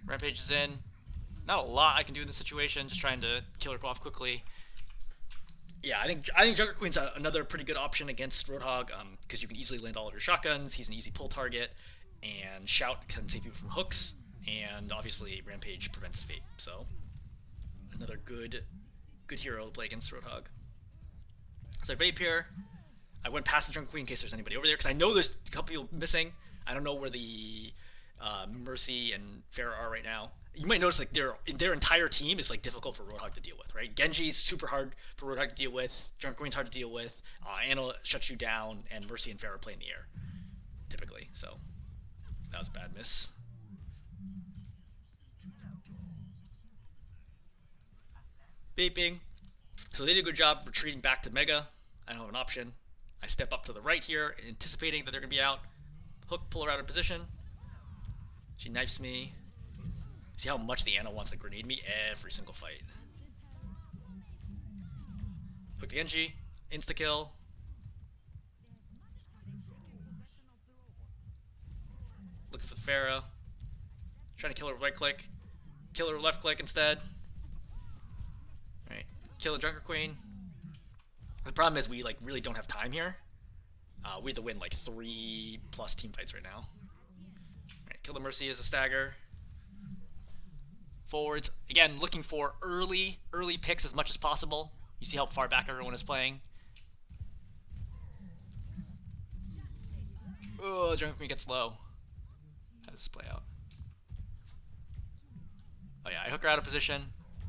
Rampage is in. Not a lot I can do in this situation. Just trying to kill her off quickly. Yeah, I think Junker Queen's another pretty good option against Roadhog because you can easily land all of your shotguns. He's an easy pull target, and Shout can save people from hooks, and obviously Rampage prevents Vape. So another good hero to play against Roadhog. So I Vape here. I went past the Junker Queen in case there's anybody over there because I know there's a couple people missing. I don't know where the Mercy and Pharah are right now. You might notice like their entire team is like difficult for Roadhog to deal with, right? Genji's super hard for Roadhog to deal with. Junker Queen's hard to deal with. Ana shuts you down, and Mercy and Pharah play in the air, typically. So that was a bad miss. Vaping. So they did a good job retreating back to Mega. I don't have an option. I step up to the right here, anticipating that they're going to be out. Hook, pull her out of position. She knifes me. See how much the Ana wants to grenade me every single fight. Hook the Genji. Insta-kill. Looking for the Pharah. Trying to kill her with right click. Kill her with left click instead. Alright. Kill the Junker Queen. The problem is we like really don't have time here. We have to win like 3+ team fights right now. Alright, kill the Mercy as a stagger. Forwards, again, looking for early picks as much as possible. You see how far back everyone is playing. Oh, Junker Queen gets low. How does this play out? Oh yeah, I hook her out of position.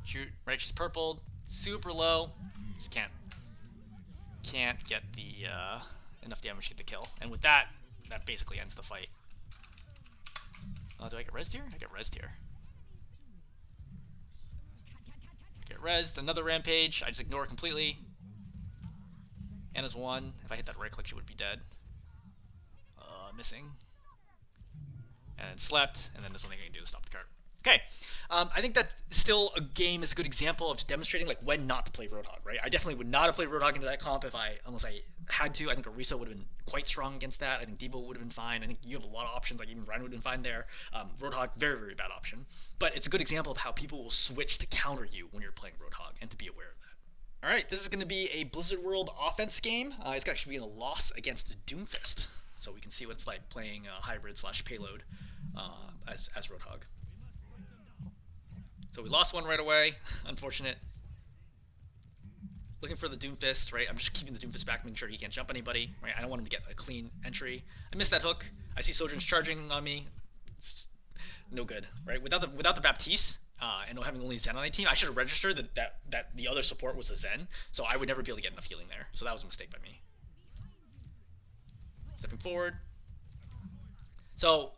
Shoot, right, she's purpled. Super low. Just can't get the enough damage to get the kill. And with that basically ends the fight. Do I get rezzed here? I get rezzed here. Get rezzed, another Rampage. I just ignore it completely. Ana's one. If I hit that right click, she would be dead. Missing. And slept, and then there's nothing I can do to stop the cart. Okay, I think that still a game is a good example of demonstrating like when not to play Roadhog, right? I definitely would not have played Roadhog into that comp unless I had to. I think Orisa would have been quite strong against that. I think Debo would have been fine. I think you have a lot of options, like even Ryan would have been fine there. Roadhog, very, very bad option. But it's a good example of how people will switch to counter you when you're playing Roadhog, and to be aware of that. All right, this is going to be a Blizzard World offense game. It's actually being a loss against Doomfist. So we can see what it's like playing hybrid/payload as Roadhog. So we lost one right away. Unfortunate. Looking for the Doomfist, right? I'm just keeping the Doomfist back, making sure he can't jump anybody, right? I don't want him to get a clean entry. I missed that hook. I see Sojourn's charging on me. It's just no good, right? Without the Baptiste and having only Zen on my team, I should have registered that the other support was a Zen, so I would never be able to get enough healing there. So that was a mistake by me. Stepping forward. So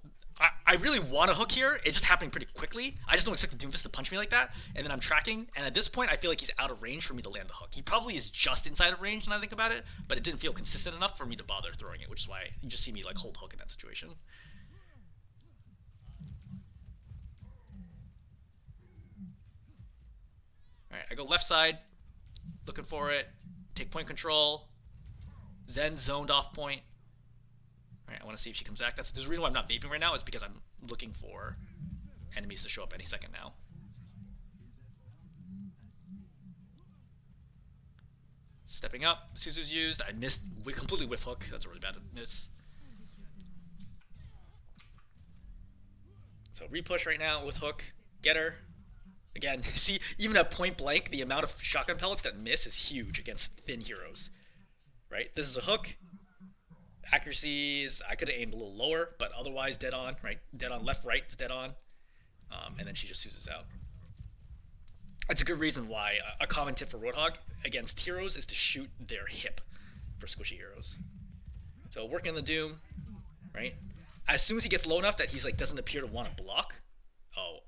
I really want to hook here. It's just happening pretty quickly. I just don't expect the Doomfist to punch me like that. And then I'm tracking, and at this point, I feel like he's out of range for me to land the hook. He probably is just inside of range when I think about it, but it didn't feel consistent enough for me to bother throwing it, which is why you just see me like hold hook in that situation. Alright, I go left side, Looking for it. Take point control. Zen zoned off point. Alright, I want to see if she comes back. There's a reason why I'm not vaping right now is because I'm looking for enemies to show up any second now. Stepping up. Suzu's used. I missed. We completely whiff hook. That's a really bad miss. So repush right now with hook. Get her. Again, see, even at point blank, the amount of shotgun pellets that miss is huge against thin heroes. Right? This is a hook. Accuracy is, I could have aimed a little lower, but otherwise dead on, right? Dead on left, right is dead on. And then she just Suzu's out. That's a good reason why a common tip for Roadhog against heroes is to shoot their hip for squishy heroes. So working on the Doom, right? As soon as he gets low enough that he's like doesn't appear to want to block, oh,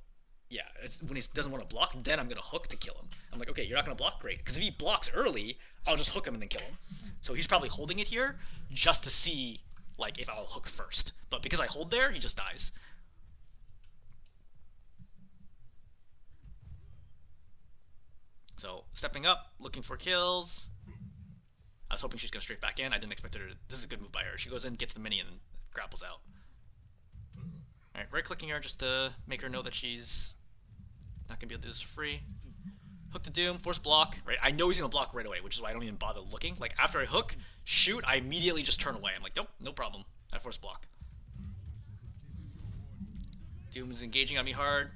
yeah, when he doesn't want to block, then I'm going to hook to kill him. I'm like, okay, you're not going to block? Great. Because if he blocks early, I'll just hook him and then kill him. So he's probably holding it here just to see like if I'll hook first. But because I hold there, he just dies. So stepping up, looking for kills. I was hoping she's going to strafe back in. I didn't expect her to. This is a good move by her. She goes in, gets the mini, and grapples out. Alright, right-clicking her just to make her know that she's not going to be able to do this for free. Hook to Doom, force block. Right, I know he's going to block right away, which is why I don't even bother looking. Like, after I hook, shoot, I immediately just turn away. I'm like, nope, no problem. I force block. Doom is engaging on me hard.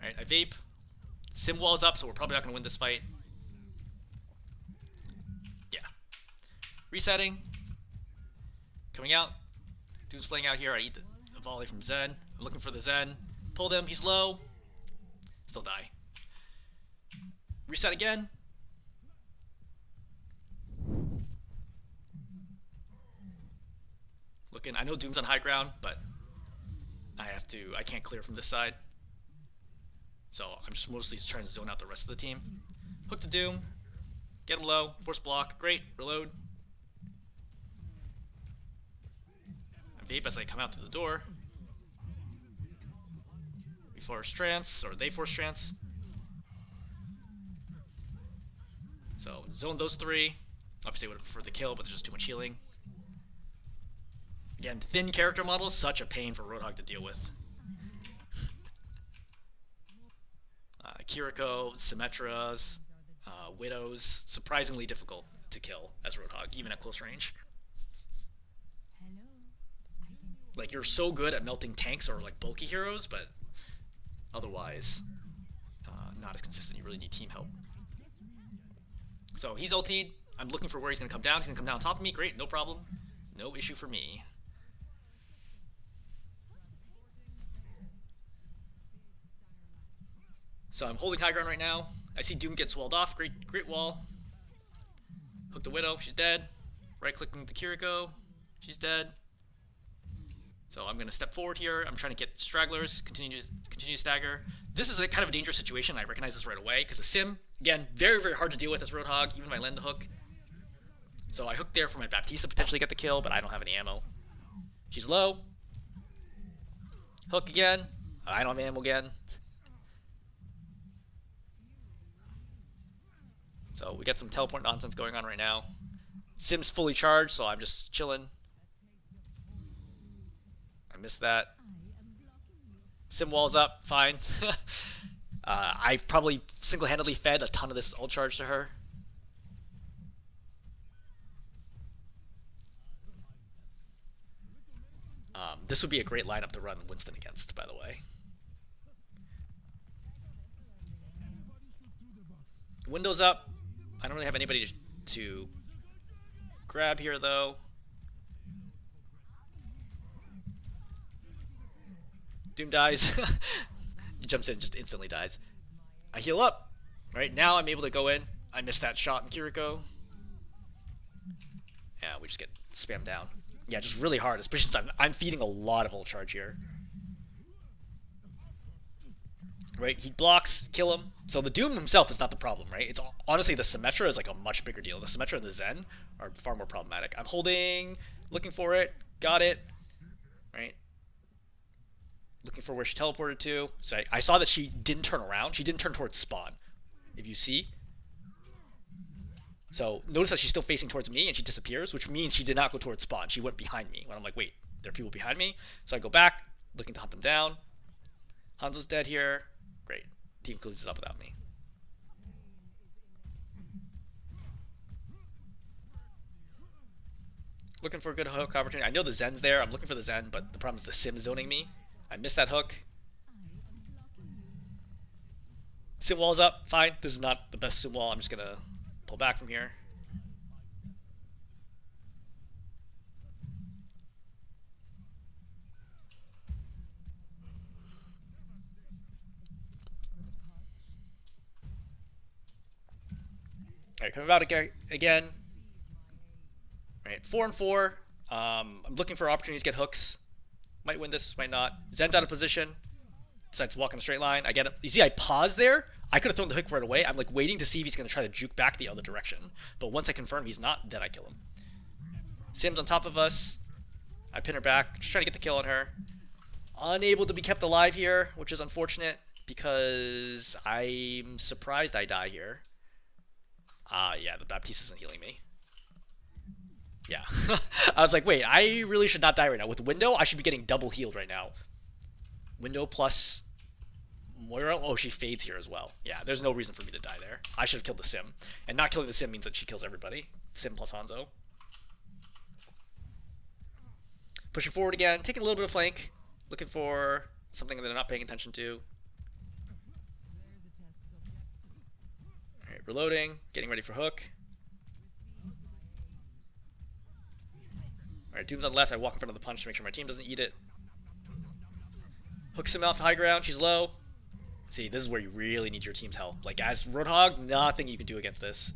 Alright, I vape. Sim wall's up, so we're probably not going to win this fight. Yeah. Resetting. Coming out. Doom's playing out here. I eat the volley from Zen. I'm looking for the Zen. Pulled him. He's low. Still die. Reset again. Looking. I know Doom's on high ground, but I can't clear from this side. So I'm just mostly trying to zone out the rest of the team. Hook to Doom. Get him low. Force block. Great. Reload. I vape as I come out to the door. We force trance, or they force trance. So zone those three. Obviously I would have preferred the kill, but there's just too much healing. Again, thin character model is such a pain for Roadhog to deal with. Kiriko, Symmetras, Widows, surprisingly difficult to kill as Roadhog, even at close range. Like, you're so good at melting tanks or like bulky heroes, but otherwise not as consistent. You really need team help. So he's ultied. I'm looking for where he's going to come down. He's going to come down on top of me. Great, no problem. No issue for me. So I'm holding high ground right now. I see Doom gets walled off. Great wall. Hook the Widow. She's dead. Right-clicking the Kiriko. She's dead. So I'm going to step forward here. I'm trying to get stragglers. Continue to stagger. This is a kind of a dangerous situation. I recognize this right away because the Sim, again, very, very hard to deal with as Roadhog, even if I land the hook. So I hook there for my Baptista potentially get the kill, but I don't have any ammo. She's low. Hook again. I don't have ammo again. So we got some teleport nonsense going on right now. Sim's fully charged, so I'm just chilling. I missed that. Sim wall's up, fine. I've probably single-handedly fed a ton of this ult charge to her. This would be a great lineup to run Winston against, by the way. Windows up. I don't really have anybody to grab here, though. Doom dies. He jumps in, just instantly dies. I heal up. Right now I'm able to go in. I missed that shot in Kiriko. Yeah, we just get spammed down. Yeah, just really hard, especially since I'm feeding a lot of ult charge here. Right, he blocks, kill him. So the Doom himself is not the problem, right? It's honestly the Symmetra is like a much bigger deal. The Symmetra and the Zen are far more problematic. I'm holding, looking for it, got it. Right. Looking for where she teleported to. So I saw that she didn't turn around. She didn't turn towards spawn. If you see. So notice that she's still facing towards me and she disappears, which means she did not go towards spawn. She went behind me. When I'm like, wait, there are people behind me. So I go back, looking to hunt them down. Hanzo's dead here. Great. Team closes it up without me. Looking for a good hook opportunity. I know the Zen's there. I'm looking for the Zen, but the problem is the Sim zoning me. I missed that hook. Sim wall's up. Fine. This is not the best Sim wall. I'm just going to pull back from here. Alright, coming out again. Alright, 4 and 4. I'm looking for opportunities to get hooks. Might win this, might not. Zen's out of position. Decides to walk in a straight line. I get it. You see, I paused there. I could have thrown the hook right away. I'm like waiting to see if he's going to try to juke back the other direction. But once I confirm he's not, then I kill him. Sim's on top of us. I pin her back. Just trying to get the kill on her. Unable to be kept alive here, which is unfortunate because I'm surprised I die here. Yeah, the Baptiste isn't healing me. Yeah. I was like, wait, I really should not die right now. With Window, I should be getting double healed right now. Window plus Moira. Oh, she fades here as well. Yeah, there's no reason for me to die there. I should have killed the Sim. And not killing the Sim means that she kills everybody. Sim plus Hanzo. Pushing forward again. Taking a little bit of flank. Looking for something that they're not paying attention to. Alright, reloading. Getting ready for hook. Alright, Doom's on the left. I walk in front of the punch to make sure my team doesn't eat it. Hooks him off high ground. She's low. See, this is where you really need your team's help. Like, as Roadhog, nothing you can do against this.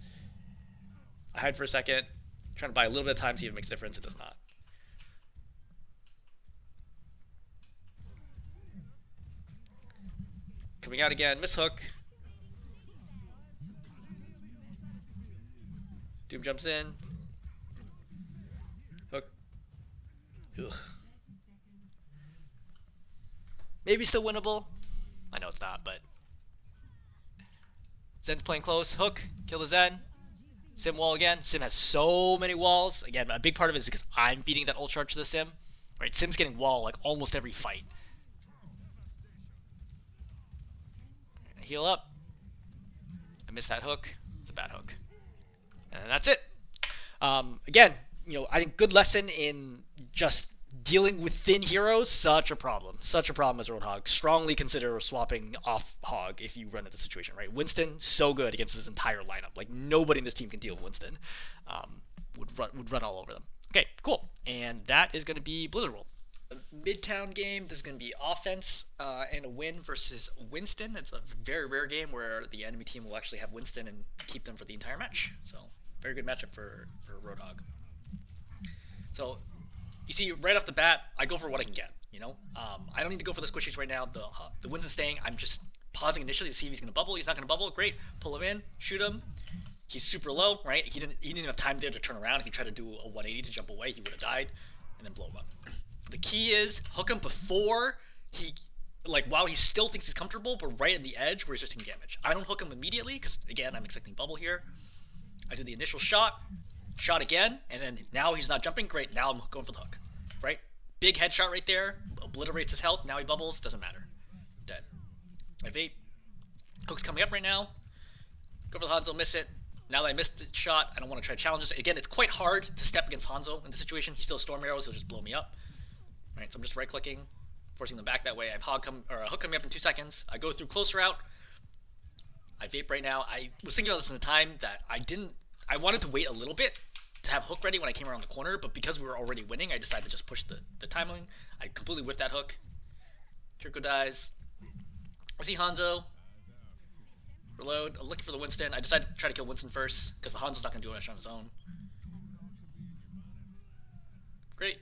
I hide for a second. Trying to buy a little bit of time, see if it makes a difference. It does not. Coming out again. Miss hook. Doom jumps in. Hook. Ugh. Maybe still winnable. I know it's not, but Zen's playing close. Hook. Kill the Zen. Sim wall again. Sim has so many walls. Again, a big part of it is because I'm feeding that ult charge to the Sim. Right? Sim's getting wall like almost every fight. Heal up. I missed that hook. It's a bad hook. And that's it. Again, you know, I think good lesson in just dealing with thin heroes. Such a problem. Such a problem as Roadhog. Strongly consider swapping off Hog if you run into the situation, right? Winston, so good against this entire lineup. Like, nobody in this team can deal with Winston. Would run all over them. Okay, cool. And that is going to be Blizzard World. Midtown game. This is going to be offense and a win versus Winston. It's a very rare game where the enemy team will actually have Winston and keep them for the entire match. So, very good matchup for Roadhog. So, you see, right off the bat, I go for what I can get. You know, I don't need to go for the squishies right now. The Winston's staying. I'm just pausing initially to see if he's going to bubble. He's not going to bubble. Great. Pull him in. Shoot him. He's super low, right? He didn't have time there to turn around. If he tried to do a 180 to jump away, he would have died, and then blow him up. The key is hook him before he, like, while he still thinks he's comfortable, but right at the edge where he's just taking damage. I don't hook him immediately because, again, I'm expecting bubble here. I do the initial shot again, and then now he's not jumping. Great, now I'm going for the hook, right? Big headshot right there, obliterates his health. Now he bubbles, doesn't matter. Dead. I have 8. Hook's coming up right now. Go for the Hanzo, miss it. Now that I missed the shot, I don't want to try to challenge this. Again, it's quite hard to step against Hanzo in this situation. He still has storm arrows, he'll just blow me up. Right, so I'm just right-clicking, forcing them back that way. I have a hook coming up in 2 seconds. I go through close route. I vape right now. I was thinking about this in the time that I wanted to wait a little bit to have hook ready when I came around the corner, but because we were already winning, I decided to just push the timing. I completely whiffed that hook. Kirko dies. I see Hanzo. Reload. I'm looking for the Winston. I decided to try to kill Winston first, because the Hanzo's not going to do much on his own. Great.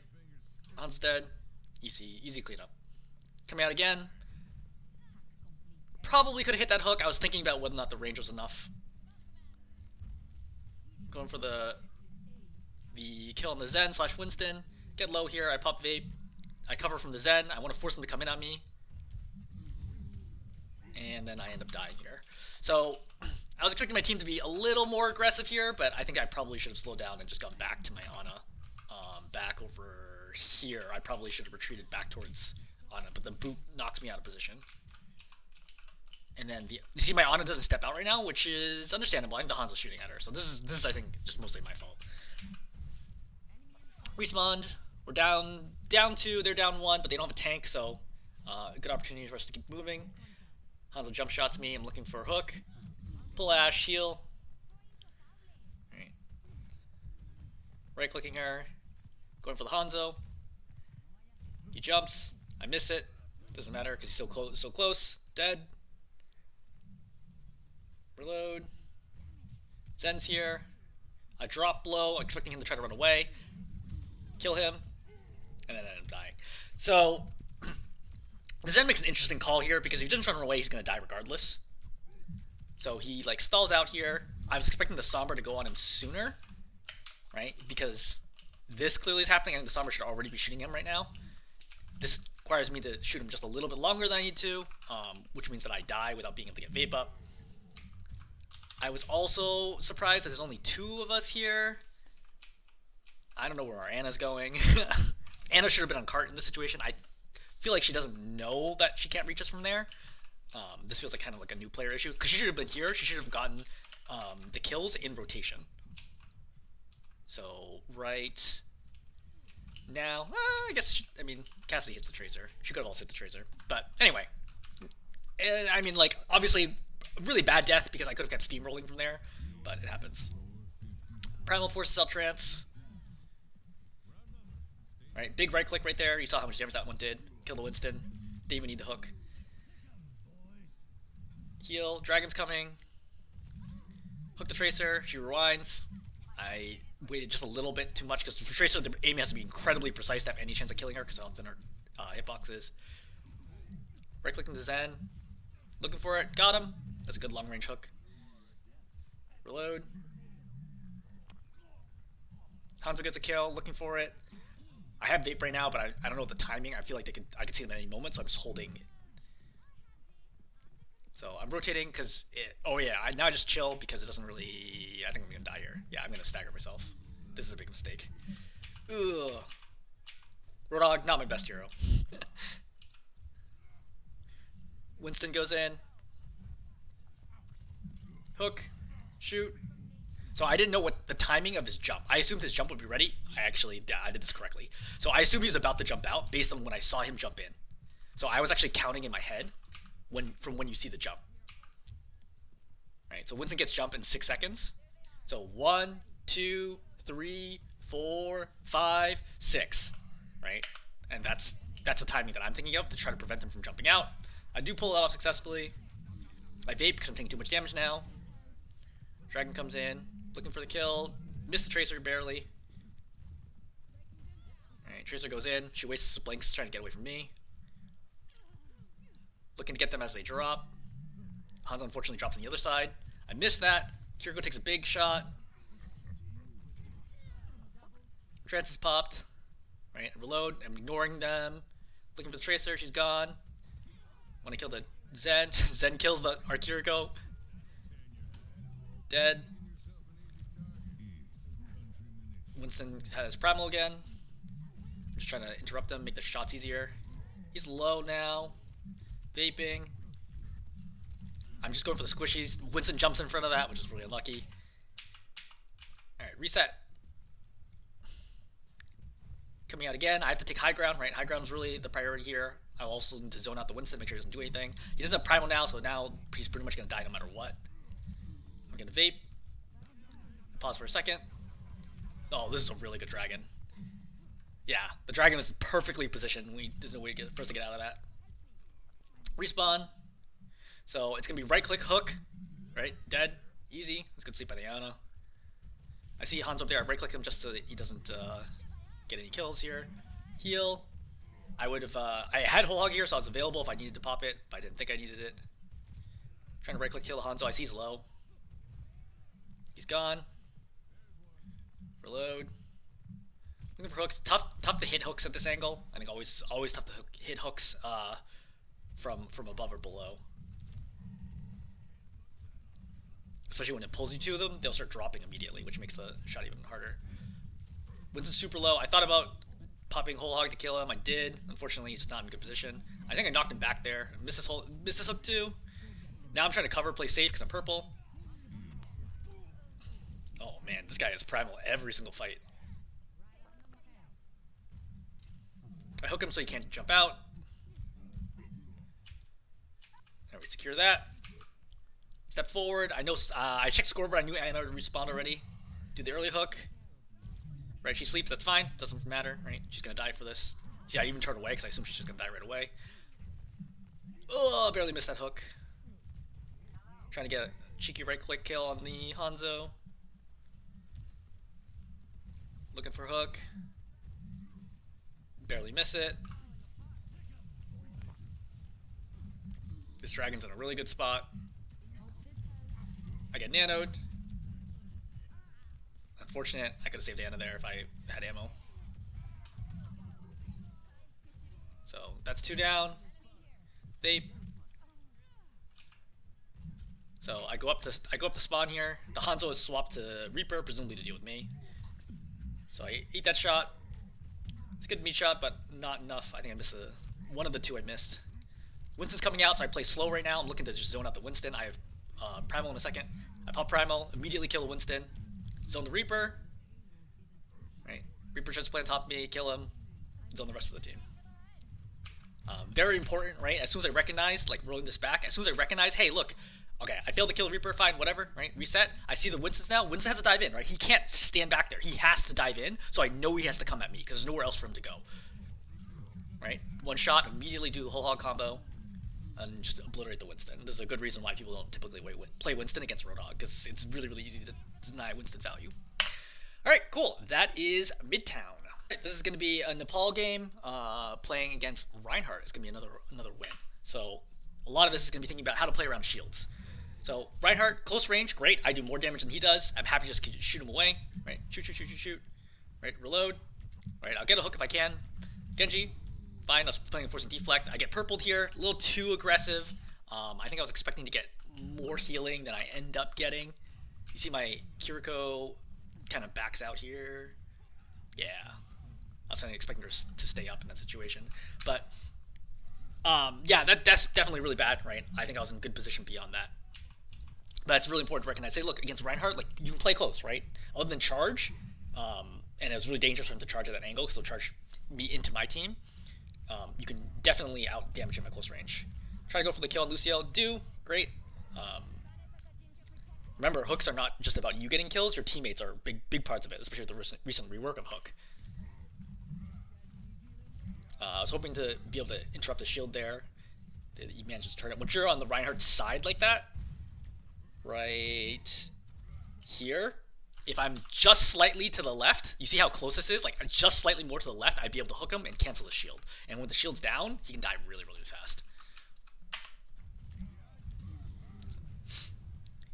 Hanzo's dead. Easy cleanup. Coming out again. Probably could have hit that hook. I was thinking about whether or not the range was enough. Going for the kill on the Zen / Winston. Get low here. I pop vape. I cover from the Zen. I want to force him to come in on me. And then I end up dying here. So I was expecting my team to be a little more aggressive here, but I think I probably should have slowed down and just gone back to my Ana. Back over here. I probably should have retreated back towards Ana, but the boot knocks me out of position. And then you see my Ana doesn't step out right now, which is understandable. I think the Hanzo's shooting at her, so this is I think just mostly my fault. Respawned. We're down 2, they're down 1, but they don't have a tank, so a good opportunity for us to keep moving. Hanzo jump shots me. I'm looking for a hook. Pull Ash, heal. Right clicking her. Going for the Hanzo. He jumps. I miss it. Doesn't matter because he's so close. Dead. Reload. Zen's here. I drop blow, expecting him to try to run away. Kill him. And then end up dying. So, the Zen makes an interesting call here because if he doesn't try to run away, he's going to die regardless. So he like stalls out here. I was expecting the Sombra to go on him sooner, right? Because this clearly is happening. I think the Sombra should already be shooting him right now. This requires me to shoot him just a little bit longer than I need to, which means that I die without being able to get vape up. I was also surprised that there's only 2 of us here. I don't know where our Ana's going. Ana should have been on cart in this situation. I feel like she doesn't know that she can't reach us from there. This feels like kind of like a new player issue because she should have been here. She should have gotten the kills in rotation. So right now, I guess I mean Cassidy hits the tracer. She could have also hit the tracer, but anyway, I mean like obviously really bad death because I could have kept steamrolling from there, but it happens. Primal forces out trance. All right, big right click right there. You saw how much damage that one did. Kill the Winston. Didn't even need to hook. Heal. Dragon's coming. Hook the Tracer. She rewinds. I waited just a little bit too much because for Tracer, the aim has to be incredibly precise to have any chance of killing her because how thin her hitboxes. Right clicking the Zen. Looking for it. Got him. That's a good long range hook. Reload. Hanzo gets a kill. Looking for it. I have vape right now, but I don't know the timing. I feel like I could see them at any moment, so I'm just holding it. So I'm rotating because oh yeah, now I just chill because it doesn't really. I think I'm gonna die here. Yeah, I'm gonna stagger myself. This is a big mistake. Ugh. Roadhog, not my best hero. Winston goes in. Hook. Shoot. So I didn't know what the timing of his jump. I assumed his jump would be ready. I did this correctly. So I assumed he was about to jump out based on when I saw him jump in. So I was actually counting in my head from when you see the jump. Right. So Winston gets jump in 6 seconds. So 1, 2, 3, 4, 5, 6. Right. And that's the timing that I'm thinking of to try to prevent him from jumping out. I do pull it off successfully. I vape because I'm taking too much damage now. Dragon comes in, looking for the kill. Missed the Tracer barely. Alright, Tracer goes in. She wastes blinks trying to get away from me. Looking to get them as they drop. Hanzo unfortunately drops on the other side. I missed that. Kiriko takes a big shot. Trance is popped. Right, reload. I'm ignoring them. Looking for the Tracer. She's gone. Want to kill the Zen. Zen kills our Kiriko. Dead. Winston has Primal again. I'm just trying to interrupt them, make the shots easier. He's low now. Vaping. I'm just going for the squishies. Winston jumps in front of that, which is really unlucky. Alright, reset. Coming out again. I have to take high ground, right? High ground is really the priority here. I also need to zone out the Winston, make sure he doesn't do anything. He doesn't have Primal now, so now he's pretty much going to die no matter what. I'm going to vape. Pause for a second. Oh, this is a really good dragon. Yeah, the dragon is perfectly positioned. There's no way for us to get out of that. Respawn. So it's going to be right click hook. Right? Dead. Easy. Let's get sleep by the Ana. I see Hanzo up there. I right click him just so that he doesn't get any kills here. Heal. I would have. I had whole hog here, so I was available if I needed to pop it. If I didn't think I needed it. Trying to right click kill Hanzo. I see he's low. He's gone. Reload. Looking for hooks. Tough to hit hooks at this angle. I think always tough to hit hooks from above or below. Especially when it pulls you to them, they'll start dropping immediately, which makes the shot even harder. Winston's super low. I thought about popping whole hog to kill him. I did. Unfortunately, he's just not in good position. I think I knocked him back there. Missed this hook too. Now I'm trying to cover, play safe because I'm purple. Oh man, this guy is primal every single fight. I hook him so he can't jump out. There we secure that. Step forward. I know I checked scoreboard. I knew Anna would respawn already. Do the early hook. Right, she sleeps. That's fine. Doesn't matter. Right, she's gonna die for this. See, I even turned away because I assume she's just gonna die right away. Oh, barely missed that hook. Trying to get a cheeky right click kill on the Hanzo. Looking for hook. Barely miss it. This dragon's in a really good spot. I get nanoed. Unfortunate. I could have saved Anna there if I had ammo. So that's 2 down. So I go up to spawn here. The Hanzo is swapped to Reaper, presumably to deal with me. So I eat that shot. It's a good meat shot, but not enough. I think I missed one of the 2 I missed. Winston's coming out, so I play slow right now. I'm looking to just zone out the Winston. I have Primal in a second. I pop Primal, immediately kill the Winston. Zone the Reaper. Right. Reaper tries to play on top of me, kill him. Zone the rest of the team. Very important, right? As soon as I recognize, like rolling this back, as soon as I recognize, hey, look, okay, I failed to kill the Reaper, fine, whatever, right? Reset. I see the Winstons now. Winston has to dive in, right? He can't stand back there. He has to dive in, so I know he has to come at me because there's nowhere else for him to go. Right? One shot, immediately do the whole hog combo, and just obliterate the Winston. There's a good reason why people don't typically play Winston against Roadhog, because it's really, really easy to deny Winston value. Alright, cool. That is Midtown. This is going to be a Nepal game playing against Reinhardt. It's going to be another win. So a lot of this is going to be thinking about how to play around shields. So Reinhardt, close range, great. I do more damage than he does. I'm happy to just shoot him away. Right, shoot. Right, reload. Right, I'll get a hook if I can. Genji, fine. I was playing a forcing deflect. I get purpled here, a little too aggressive. I think I was expecting to get more healing than I end up getting. You see my Kiriko kind of backs out here. Yeah. I was expecting her to stay up in that situation. But, yeah, that's definitely really bad, right? I think I was in good position beyond that. But it's really important to recognize, hey, look, against Reinhardt, like, you can play close, right? Other than charge, and it was really dangerous for him to charge at that angle, because he'll charge me into my team. You can definitely out-damage him at close range. Try to go for the kill on Luciel. Do. Great. Remember, hooks are not just about you getting kills. Your teammates are big parts of it, especially with the recent rework of hook. I was hoping to be able to interrupt the shield there. He managed to turn it. Once you're on the Reinhardt side like that, right here, if I'm just slightly to the left, you see how close this is? Like, just slightly more to the left, I'd be able to hook him and cancel the shield. And when the shield's down, he can die really, really fast.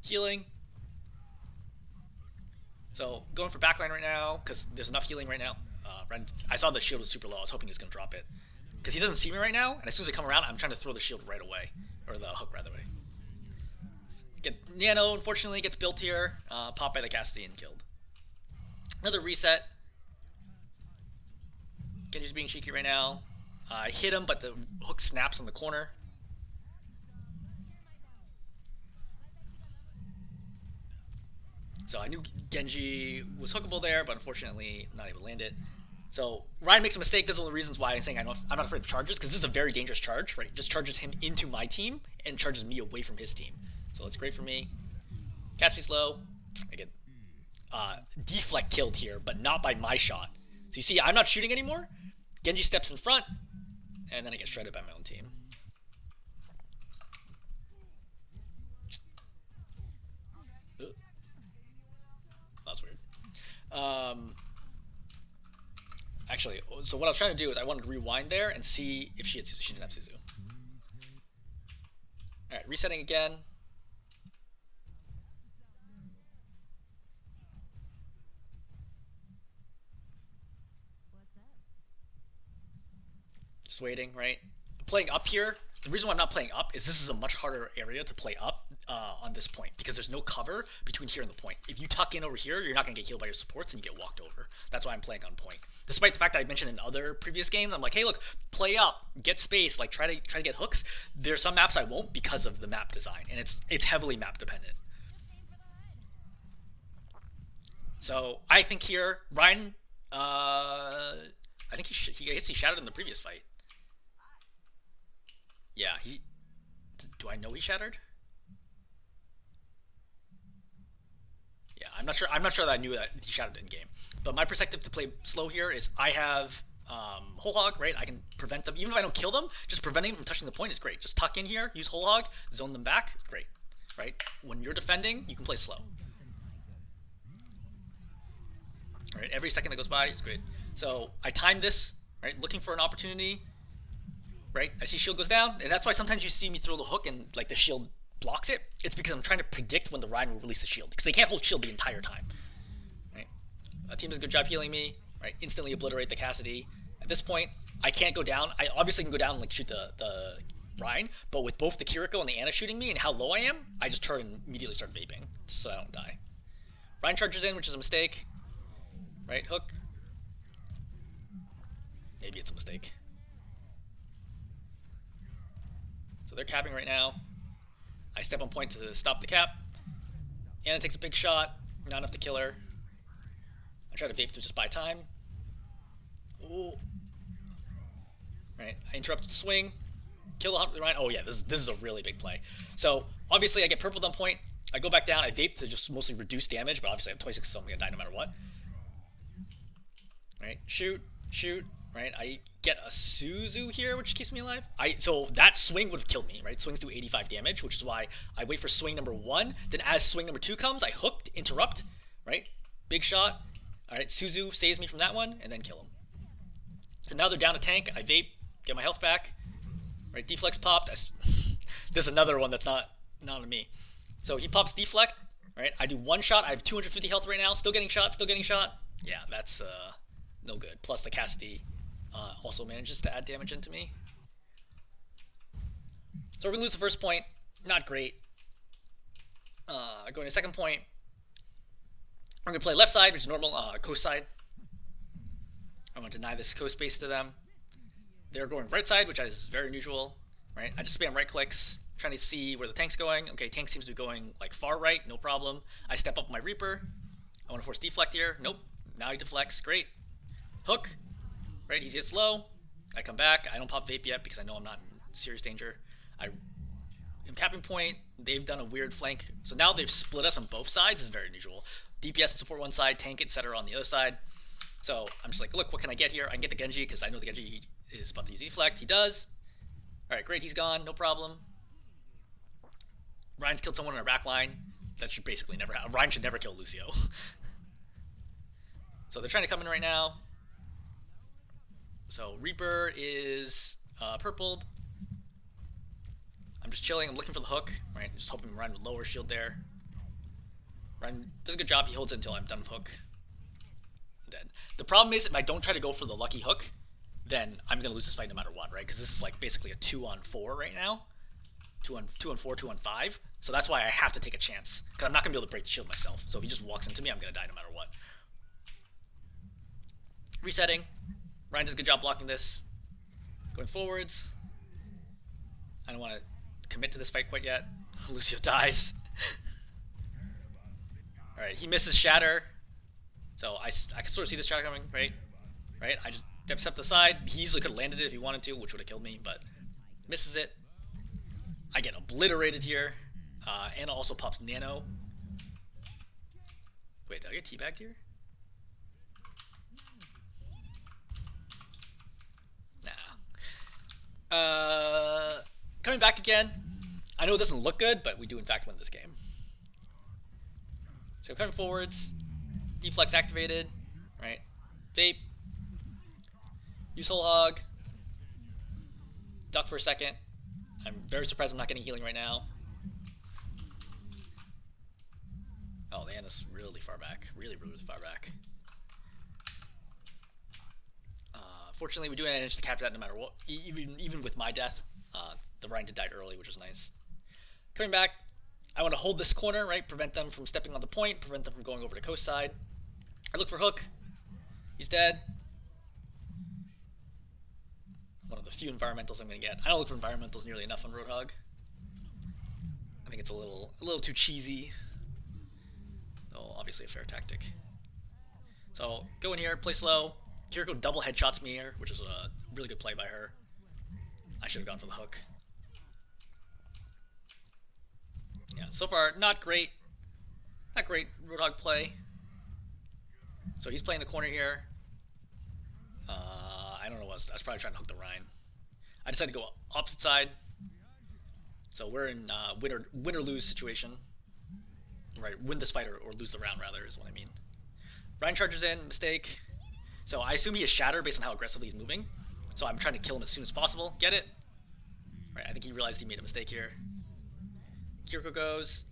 Healing. So, going for backline right now, because there's enough healing right now. I saw the shield was super low. I was hoping he was going to drop it. Because he doesn't see me right now, and as soon as I come around, I'm trying to throw the shield right away. Or the hook, rather. Get Nano, unfortunately, gets built here. Popped by the Cassidy and killed. Another reset. Genji's being cheeky right now. I hit him, but the hook snaps on the corner. So I knew Genji was hookable there, but unfortunately not able to land it. So Ryan makes a mistake. This is one of the reasons why I'm saying I'm not afraid of charges, because this is a very dangerous charge, right? It just charges him into my team and charges me away from his team. So it's great for me. Cassie's low. I get deflect killed here, but not by my shot. So you see, I'm not shooting anymore. Genji steps in front, and then I get shredded by my own team. That's weird. Actually, so what I was trying to do is I wanted to rewind there and see if she had Suzu. She didn't have Suzu. Alright, resetting again. Just waiting, right? Playing up here. The reason why I'm not playing up is this is a much harder area to play up on this point because there's no cover between here and the point. If you tuck in over here, you're not going to get healed by your supports and you get walked over. That's why I'm playing on point. Despite the fact that I mentioned in other previous games, I'm like, hey, look, play up, get space, like try to get hooks. There's some maps I won't because of the map design, and it's heavily map dependent. So I think here, Ryan, I think I guess he shattered in the previous fight. Yeah, do I know he shattered? Yeah, I'm not sure that I knew that he shattered in game. But my perspective to play slow here is I have Whole Hog, right? I can prevent them. Even if I don't kill them, just preventing them from touching the point is great. Just tuck in here, use Whole Hog, zone them back, great. Right? When you're defending, you can play slow. Right? Every second that goes by is great. So I time this, right? Looking for an opportunity. Right? I see shield goes down, and that's why sometimes you see me throw the hook and like the shield blocks it. It's because I'm trying to predict when the Ryan will release the shield because they can't hold shield the entire time. Right? Team does a good job healing me. Right? Instantly obliterate the Cassidy. At this point, I can't go down. I obviously can go down and like shoot the Ryan, but with both the Kiriko and the Ana shooting me and how low I am, I just turn and immediately start vaping so I don't die. Ryan charges in, which is a mistake. Right? Hook. Maybe it's a mistake. So they're capping right now. I step on point to stop the cap. Ana takes a big shot. Not enough to kill her. I try to vape to just buy time. Ooh. Right. I interrupt the swing. Kill the Ryan. Oh yeah, this is a really big play. So obviously I get purpled on point. I go back down. I vape to just mostly reduce damage, but obviously I have 26, so I'm gonna die no matter what. Right. Shoot. Shoot. Right, I get a Suzu here, which keeps me alive. So that swing would have killed me, right? Swings do 85 damage, which is why I wait for swing number 1. Then as swing number 2 comes, I hook to interrupt, right? Big shot. All right, Suzu saves me from that one, and then kill him. So now they're down a tank. I vape, get my health back. Right, deflex popped. There's another one that's not on me. So he pops deflect, right? I do one shot. I have 250 health right now. Still getting shot, still getting shot. Yeah, that's no good. Plus the Cassidy also manages to add damage into me. So we're going to lose the first point. Not great. Going to second point. I'm going to play left side, which is normal, coast side. I'm going to deny this coast space to them. They're going right side, which is very unusual. Right? I just spam right clicks, trying to see where the tank's going. Okay, tank seems to be going like far right, no problem. I step up my Reaper. I want to force deflect here. Nope. Now he deflects. Great. Hook. Right, he gets low. I come back. I don't pop vape yet because I know I'm not in serious danger. I am capping point. They've done a weird flank. So now they've split us on both sides. It's very unusual. DPS and support one side, tank, etc. on the other side. So I'm just like, look, what can I get here? I can get the Genji because I know the Genji is about to use deflect. He does. All right, great. He's gone. No problem. Ryan's killed someone in our back line. That should basically never happen. Ryan should never kill Lucio. So they're trying to come in right now. So Reaper is purpled. I'm just chilling. I'm looking for the hook. Right, just hoping Ryan would lower shield there. Ryan does a good job. He holds it until I'm done with hook. Dead. The problem is if I don't try to go for the lucky hook, then I'm gonna lose this fight no matter what, right? Because this is like basically a 2-on-4 right now. 2-on-4, 2-on-5. So that's why I have to take a chance. Because I'm not gonna be able to break the shield myself. So if he just walks into me, I'm gonna die no matter what. Resetting. Ryan does a good job blocking this. Going forwards. I don't want to commit to this fight quite yet. Lucio dies. Alright, he misses Shatter. So I can sort of see this Shatter coming, right? Right? I just step aside. He easily could have landed it if he wanted to, which would have killed me, but misses it. I get obliterated here. Ana also pops Nano. Wait, did I get teabagged here? Coming back again. I know it doesn't look good, but we do in fact win this game. So coming forwards, deflex activated, right? Vape. Use Whole Hog. Duck for a second. I'm very surprised I'm not getting healing right now. Oh, the Ana's really far back. Really, really far back. Fortunately, we do manage to capture that no matter what. Even with my death, the Ryan died early, which was nice. Coming back, I want to hold this corner, right? Prevent them from stepping on the point, prevent them from going over to coast side. I look for Hook. He's dead. One of the few environmentals I'm going to get. I don't look for environmentals nearly enough on Roadhog. I think it's a little too cheesy. Though obviously a fair tactic. So go in here, play slow. Kiriko double headshots me here, which is a really good play by her. I should have gone for the hook. Yeah, so far not great. Not great Roadhog play. So he's playing the corner here. I don't know what I was probably trying to hook the Rein. I decided to go opposite side. So we're in win or lose situation. Right, win this fight or lose the round rather is what I mean. Rein charges in, mistake. So I assume he is Shatter based on how aggressively he's moving. So I'm trying to kill him as soon as possible. Get it? Right, I think he realized he made a mistake here. Kiriko goes.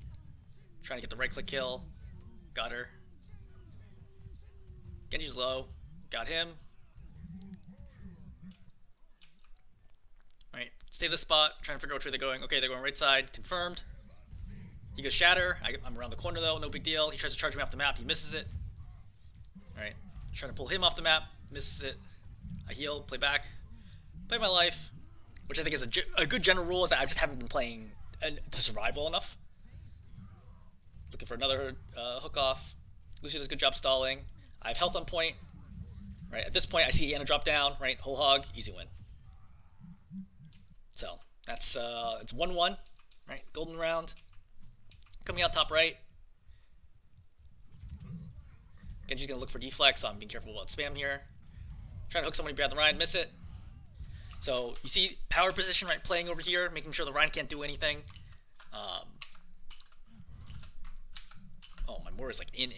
Trying to get the right click kill. Got her. Genji's low. Got him. Alright, stay this spot. Trying to figure out which way they're going. Okay, they're going right side. Confirmed. He goes Shatter. I'm around the corner though. No big deal. He tries to charge me off the map. He misses it. Alright. Trying to pull him off the map. Misses it. I heal. Play back. Play my life. Which I think is a good general rule is that I just haven't been playing to survive well enough. Looking for another hook off. Lucy does a good job stalling. I have health on point. Right, at this point I see Anna drop down, right? Whole hog, easy win. So that's it's 1-1, right? Golden round. Coming out top right. Genji's gonna look for deflect, so I'm being careful about spam here. Trying to hook somebody behind the Rein, miss it. So you see power position, right? Playing over here, making sure the Rein can't do anything. Oh, my Moira is like in.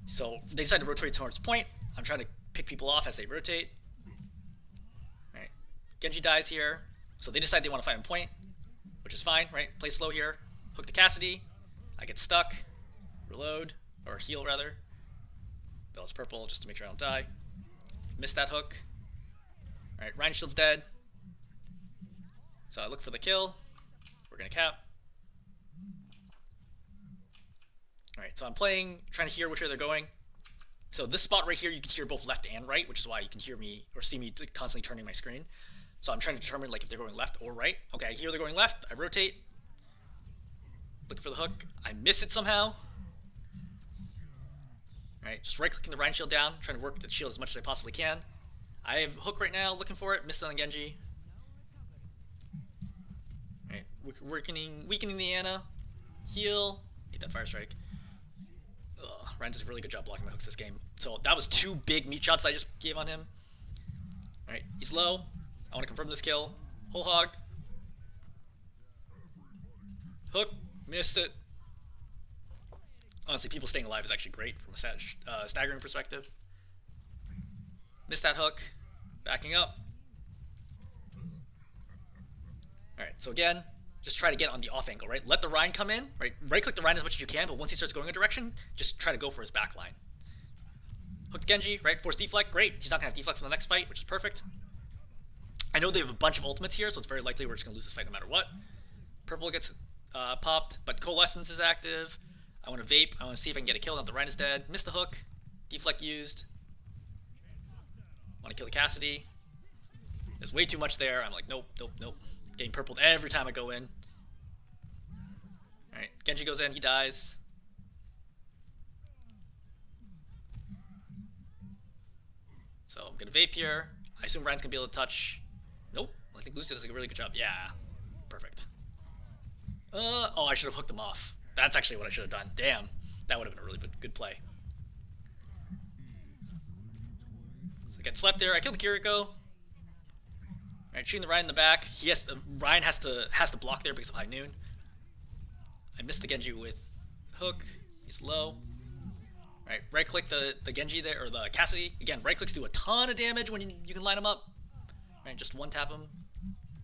So they decide to rotate towards point. I'm trying to pick people off as they rotate. Right. Genji dies here. So they decide they want to fight on point, which is fine, right? Play slow here. Hook to Cassidy. I get stuck. Reload. Or heal, rather. Bell's purple, just to make sure I don't die. Missed that hook. Alright, Rein shield's dead. So I look for the kill. We're going to cap. Alright, so I'm playing, trying to hear which way they're going. So this spot right here, you can hear both left and right, which is why you can hear me or see me constantly turning my screen. So I'm trying to determine like if they're going left or right. Okay, I hear they're going left. I rotate. Looking for the hook. I miss it somehow. Alright, just right-clicking the Rein shield down, trying to work the shield as much as I possibly can. I have hook right now, looking for it. Missed it on Genji. Alright, weakening the Anna. Heal. Hate that fire strike. Ugh, Rein does a really good job blocking my hooks this game. So that was 2 big meat shots I just gave on him. Alright, he's low. I want to confirm this kill. Whole hog. Hook. Missed it. Honestly, people staying alive is actually great from a staggering perspective. Missed that hook. Backing up. Alright, so again, just try to get on the off angle, right? Let the Rein come in, right? Right-click the Rein as much as you can, but once he starts going a direction, just try to go for his back line. Hook Genji, right? Force deflect, great. He's not going to have deflect for the next fight, which is perfect. I know they have a bunch of ultimates here, so it's very likely we're just going to lose this fight no matter what. Purple gets popped, but Coalescence is active. I want to vape. I want to see if I can get a kill now the Rein is dead. Missed the hook. Deflect used. Want to kill the Cassidy. There's way too much there. I'm like, nope, nope, nope. Getting purpled every time I go in. Alright, Genji goes in. He dies. So I'm going to vape here. I assume Rein's going to be able to touch. Nope. I think Lucy does a really good job. Yeah. Perfect. Oh, I should have hooked him off. That's actually what I should have done. Damn. That would have been a really good play. So I get slept there. I killed Kiriko. Alright, shooting the Rein in the back. Rein has to block there because of high noon. I missed the Genji with hook. He's low. Alright, right click the Genji there, or the Cassidy. Again, right clicks do a ton of damage when you can line them up. Right, just one tap him.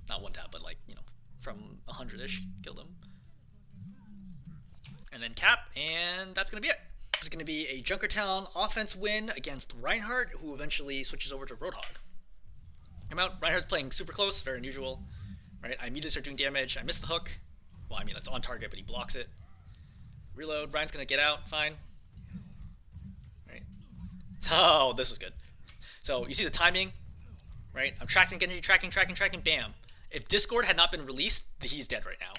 Not one tap, but like, you know, from 100-ish, killed him. And then cap, and that's going to be it. This is going to be a Junkertown offense win against Reinhardt, who eventually switches over to Roadhog. I'm out. Reinhardt's playing super close, very unusual. Right, I immediately start doing damage. I miss the hook. Well, I mean, that's on target, but he blocks it. Reload. Ryan's gonna get out. Fine. Right. Oh, this was good. So you see the timing, right? I'm tracking Genji, tracking. Bam. If Discord had not been released, he's dead right now.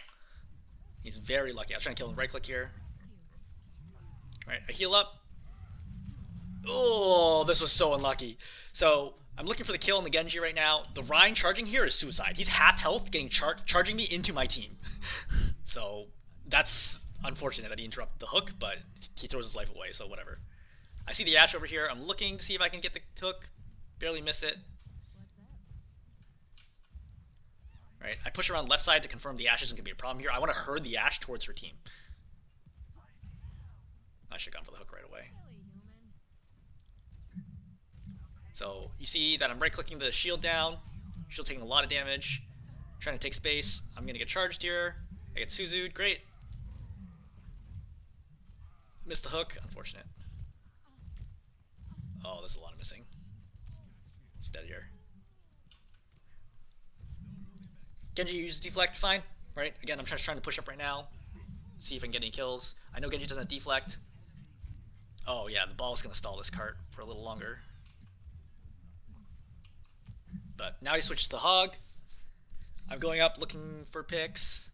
He's very lucky. I was trying to kill him. Right click here. Right. I heal up. Oh, this was so unlucky. So I'm looking for the kill on the Genji right now. The Rein charging here is suicide. He's half health, getting charging me into my team. So that's unfortunate that he interrupted the hook, but he throws his life away, so whatever. I see the Ashe over here. I'm looking to see if I can get the hook. Barely miss it. Right, I push around left side to confirm the Ashe isn't going to be a problem here. I want to herd the Ashe towards her team. I should have gone for the hook right away. So you see that I'm right-clicking the shield down. Shield taking a lot of damage. Trying to take space. I'm going to get charged here. I get Suzu'd. Great. Missed the hook. Unfortunate. Oh, there's a lot of missing. Just dead here. Genji uses deflect. Fine. Right? Again, I'm just trying to push up right now. See if I can get any kills. I know Genji doesn't have deflect. Oh, yeah. The ball's going to stall this cart for a little longer. But now he switches to Hog. I'm going up looking for picks.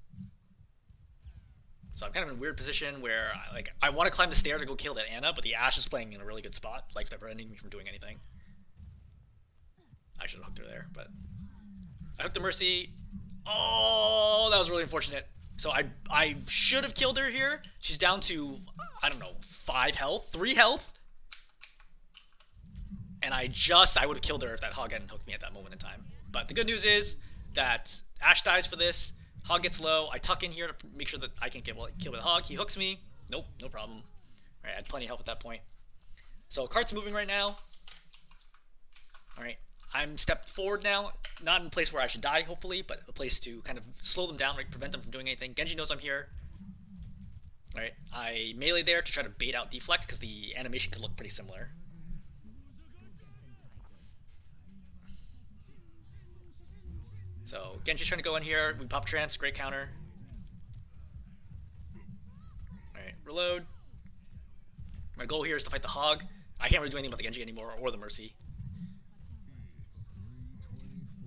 So I'm kind of in a weird position where I want to climb the stair to go kill that Ana, but the Ashe is playing in a really good spot, like preventing me from doing anything. I should have hooked her there, but I hooked the Mercy. Oh, that was really unfortunate. So I should have killed her here. She's down to, I don't know, 5 health, 3 health. And I would have killed her if that Hog hadn't hooked me at that moment in time. But the good news is that Ashe dies for this. Hog gets low. I tuck in here to make sure that I can get kill with Hog. He hooks me. Nope, no problem. All right, I had plenty of help at that point. So cart's moving right now. All right, I'm stepped forward now. Not in a place where I should die, hopefully, but a place to kind of slow them down, right, prevent them from doing anything. Genji knows I'm here. All right, I melee there to try to bait out deflect because the animation could look pretty similar. So Genji's trying to go in here. We pop trance, great counter. Alright, reload. My goal here is to fight the Hog. I can't really do anything about the Genji anymore, or the Mercy.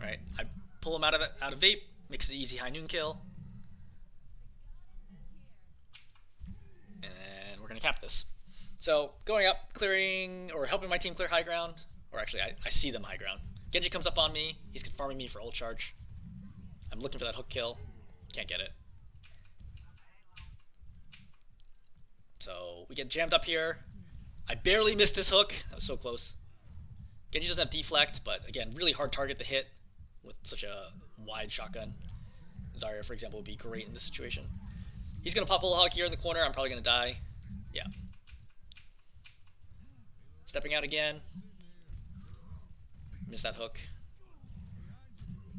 Alright, I pull him out of vape, makes it an easy high noon kill. And we're gonna cap this. So going up, clearing, or helping my team clear high ground. Or actually, I see them high ground. Genji comes up on me. He's farming me for ult charge. I'm looking for that hook kill. Can't get it. So we get jammed up here. I barely missed this hook. That was so close. Genji doesn't have deflect, but again, really hard target to hit with such a wide shotgun. Zarya, for example, would be great in this situation. He's going to pop a little hog here in the corner. I'm probably going to die. Yeah. Stepping out again. Miss that hook.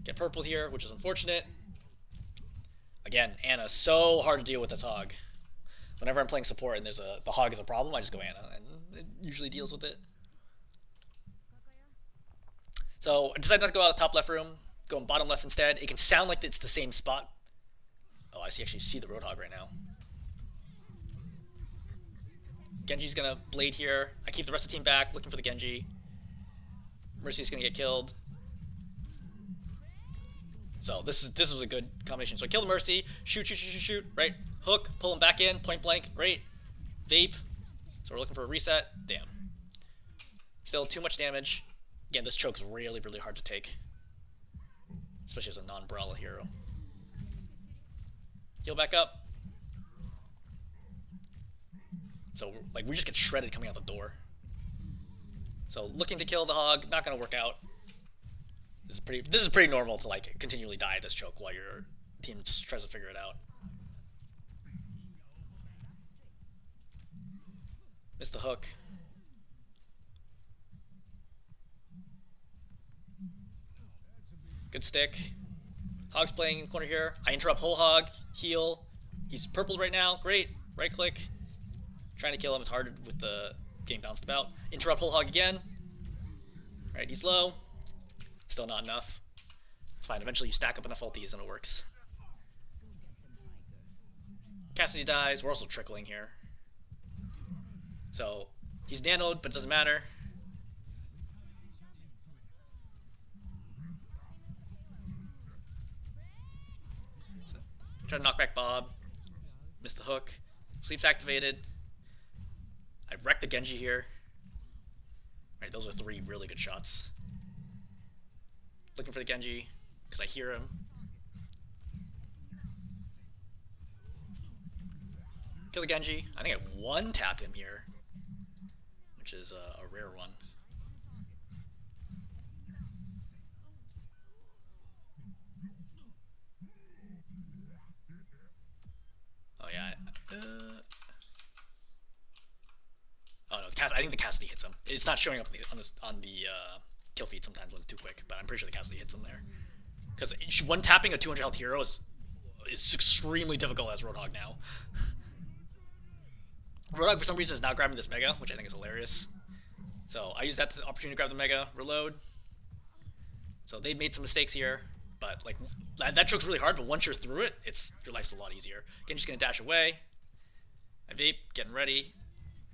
Get purple here, which is unfortunate. Again, Ana, so hard to deal with this Hog. Whenever I'm playing support and the Hog is a problem, I just go Ana, and it usually deals with it. So I decided not to go out of the top left room, go in bottom left instead. It can sound like it's the same spot. Oh, I actually see the Roadhog right now. Genji's gonna blade here. I keep the rest of the team back, looking for the Genji. Mercy's gonna get killed. So this was a good combination. So I kill the Mercy, shoot, right? Hook, pull him back in, point blank, great. Vape. So we're looking for a reset. Damn. Still too much damage. Again, this choke's really, really hard to take. Especially as a non-Brawler hero. Heal back up. So we just get shredded coming out the door. So looking to kill the Hog, not gonna work out. This is pretty normal to continually die at this choke while your team just tries to figure it out. Missed the hook. Good stick. Hog's playing in the corner here. I interrupt whole Hog, heal. He's purpled right now. Great. Right click. Trying to kill him. It's hard with the getting bounced about. Interrupt whole Hog again. Right, he's low. Still not enough. It's fine. Eventually you stack up enough ultis and it works. Cassidy dies. We're also trickling here. So he's nanoed, but it doesn't matter. So, try to knock back Bob. Missed the hook. Sleep's activated. I've wrecked the Genji here. Right, those are 3 really good shots. Looking for the Genji, because I hear him. Kill the Genji. I think I one-tap him here, which is a rare one. Oh yeah. Oh no, I think the Cassidy hits him. It's not showing up on the kill feed sometimes when it's too quick, but I'm pretty sure the Cassidy hits him there. Because one tapping a 200 health hero is extremely difficult as Roadhog now. Roadhog for some reason is now grabbing this Mega, which I think is hilarious. So I use that to the opportunity to grab the Mega, reload. So they made some mistakes here, but like that choke's really hard, but once you're through it, your life's a lot easier. Genji's gonna dash away. I vape, getting ready.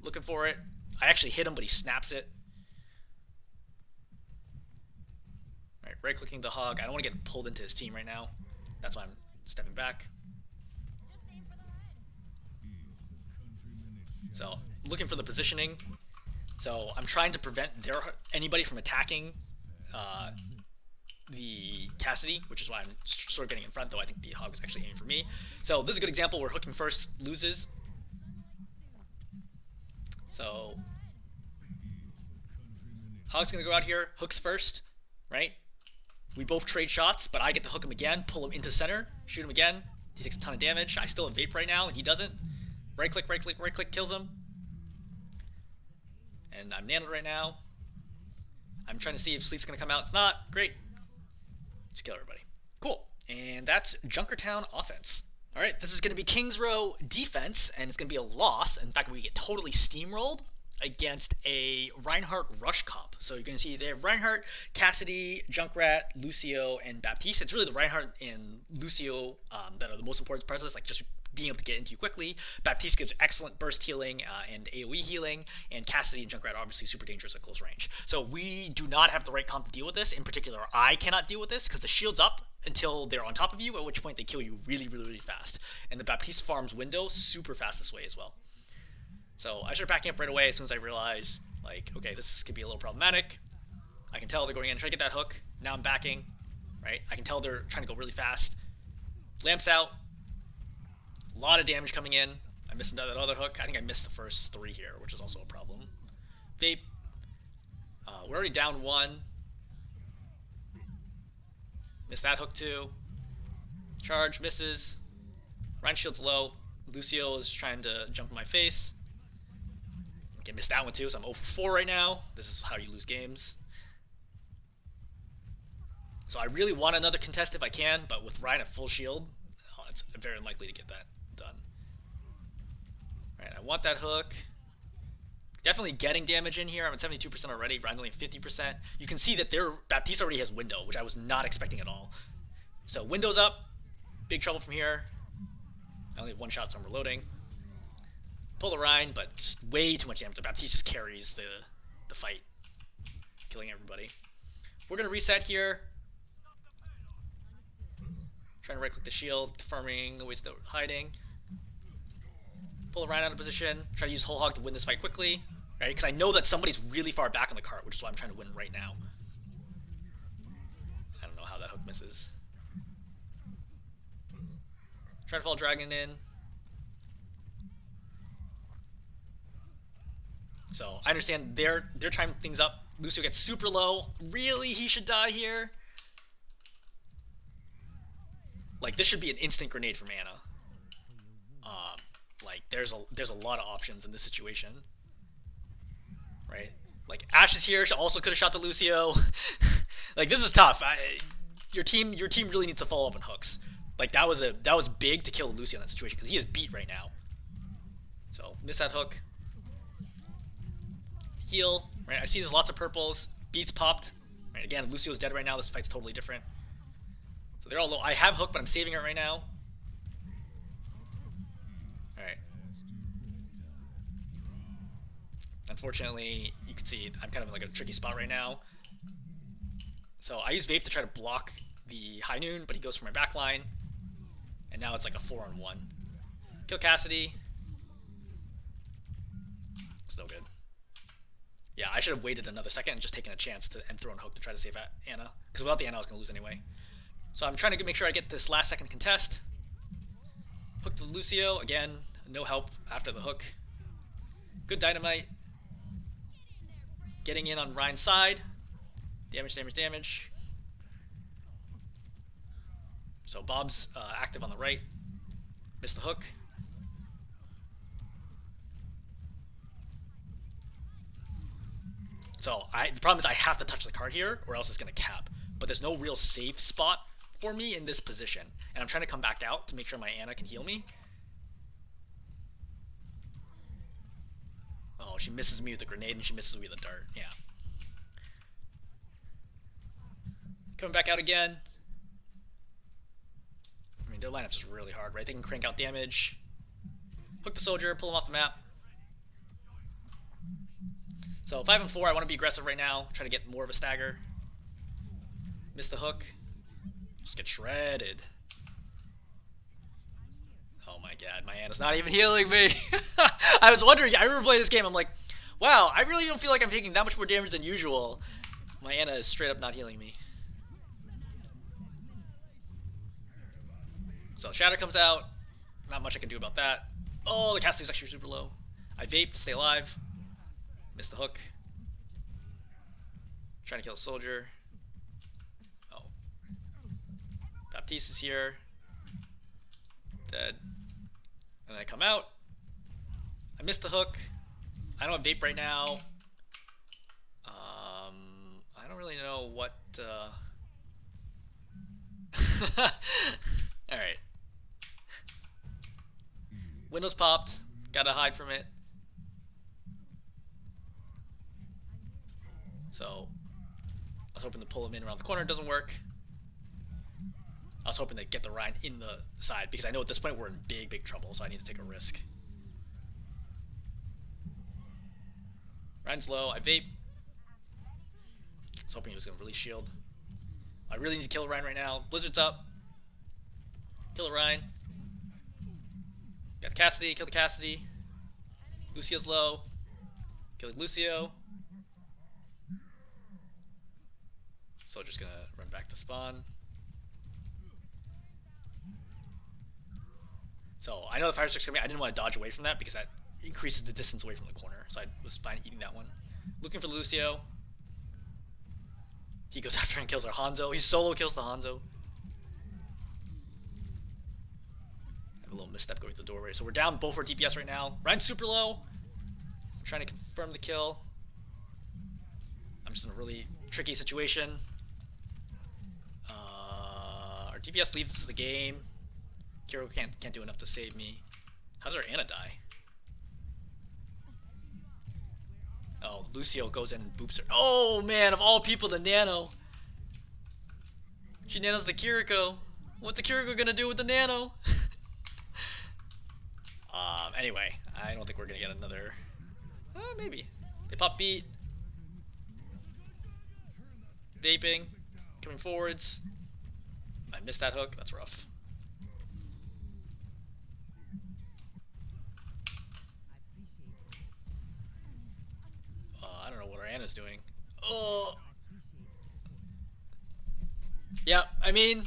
Looking for it. I actually hit him, but he snaps it. Alright, right clicking the hog. I don't want to get pulled into his team right now. That's why I'm stepping back. So, looking for the positioning. So, I'm trying to prevent anybody from attacking the Cassidy, which is why I'm sort of getting in front, though I think the hog is actually aiming for me. So, this is a good example where hooking first loses. So, Hog's gonna go out here, hooks first, right? We both trade shots, but I get to hook him again, pull him into the center, shoot him again. He takes a ton of damage. I still have vape right now, and he doesn't. Right click, right click, right click, kills him. And I'm nanoed right now. I'm trying to see if sleep's gonna come out. It's not. Great. Just kill everybody. Cool. And that's Junkertown offense. Alright, this is going to be King's Row defense, and it's going to be a loss. In fact, we get totally steamrolled against a Reinhardt rush comp. So you're going to see they have Reinhardt, Cassidy, Junkrat, Lucio, and Baptiste. It's really the Reinhardt and Lucio that are the most important parts of this, like just being able to get into you quickly. Baptiste gives excellent burst healing and AoE healing, and Cassidy and Junkrat are obviously super dangerous at close range. So we do not have the right comp to deal with this. In particular, I cannot deal with this because the shield's up until they're on top of you, at which point they kill you really, really, really fast. And the Baptiste farms window super fast this way as well. So I started backing up right away as soon as I realized, like, okay, this could be a little problematic. I can tell they're going in, try to get that hook. Now I'm backing, right? I can tell they're trying to go really fast. Lamps out. A lot of damage coming in. I missed that other hook. I think I missed the first 3 here, which is also a problem. Vape. We're already down 1. Missed that hook too. Charge, misses. Ryan shield's low. Lucio is trying to jump in my face. Okay, missed that one too, so I'm 0 for 4 right now. This is how you lose games. So I really want another contest if I can, but with Ryan at full shield, it's very unlikely to get that done. Alright, I want that hook. Definitely getting damage in here. I'm at 72% already. Ryan's only at 50%. You can see that Baptiste already has window, which I was not expecting at all. So window's up. Big trouble from here. I only have 1 shot, so I'm reloading. Pull the Ryan, but just way too much damage. Baptiste just carries the fight, killing everybody. We're going to reset here. Trying to right-click the shield, confirming the ways they're hiding. Pull the Ryan out of position. Try to use Whole Hog to win this fight quickly. Right? Because I know that somebody's really far back on the cart, which is why I'm trying to win right now. I don't know how that hook misses. Try to follow Dragon in. So I understand they're trying things up. Lucio gets super low. Really, he should die here. Like, this should be an instant grenade from Ana. Like, there's a lot of options in this situation, right? Like, Ashe is here. She also could have shot the Lucio. Like, this is tough. Your team really needs to follow up on hooks. Like, that was big to kill Lucio in that situation because he is beat right now. So miss that hook. Heal. Right. I see there's lots of purples. Beats popped. Right. Again, Lucio's dead right now. This fight's totally different. So they're all low. I have hook, but I'm saving it right now. Unfortunately, you can see I'm kind of in like a tricky spot right now. So I use Vape to try to block the High Noon, but he goes for my back line. And now it's like a 4-on-1. Kill Cassidy. Still good. Yeah, I should have waited another second and just taken a chance and thrown Hook to try to save Anna. Because without the Anna, I was going to lose anyway. So I'm trying to make sure I get this last second contest. Hook to Lucio. Again, no help after the hook. Good dynamite. Getting in on Ryan's side. Damage, damage, damage. So Bob's active on the right. Missed the hook. So the problem is I have to touch the card here or else it's going to cap. But there's no real safe spot for me in this position. And I'm trying to come back out to make sure my Anna can heal me. Oh, she misses me with a grenade and she misses me with a dart. Yeah. Coming back out again. I mean, their lineup's just really hard, right? They can crank out damage. Hook the soldier, pull him off the map. So 5 and 4, I want to be aggressive right now. Try to get more of a stagger. Miss the hook. Just get shredded. Oh my god, my Anna's not even healing me. I was wondering, I remember playing this game, I'm like, wow, I really don't feel like I'm taking that much more damage than usual. My Anna is straight up not healing me. So Shatter comes out. Not much I can do about that. Oh, the casting is actually super low. I vape to stay alive. Missed the hook. Trying to kill a soldier. Oh. Baptiste is here. Dead. And I come out. I missed the hook. I don't have vape right now. I don't really know what... Alright. Windows popped. Gotta hide from it. So, I was hoping to pull him in around the corner. It doesn't work. I was hoping to get the Ryan in the side because I know at this point we're in big, big trouble, so I need to take a risk. Ryan's low. I vape. I was hoping he was going to release shield. I really need to kill Ryan right now. Blizzard's up. Kill Ryan. Got Cassidy. Kill the Cassidy. Lucio's low. Kill Lucio. Soldier's going to run back to spawn. So I know the fire stick's coming. I didn't want to dodge away from that because that increases the distance away from the corner. So I was fine eating that one. Looking for Lucio. He goes after and kills our Hanzo. He solo kills the Hanzo. I have a little misstep going through the doorway. So we're down both our DPS right now. Ryan's super low. I'm trying to confirm the kill. I'm just in a really tricky situation. Our DPS leaves the game. Kiro can't do enough to save me. How's our Anna die? Oh, Lucio goes in and boops her. Oh man, of all people, the Nano. She nanos the Kiriko. What's the Kiriko gonna do with the Nano? Anyway, I don't think we're gonna get another. Maybe. They pop beat. Vaping. Coming forwards. I missed that hook. That's rough. I don't know what our Anna's doing. Oh. Yeah, I mean,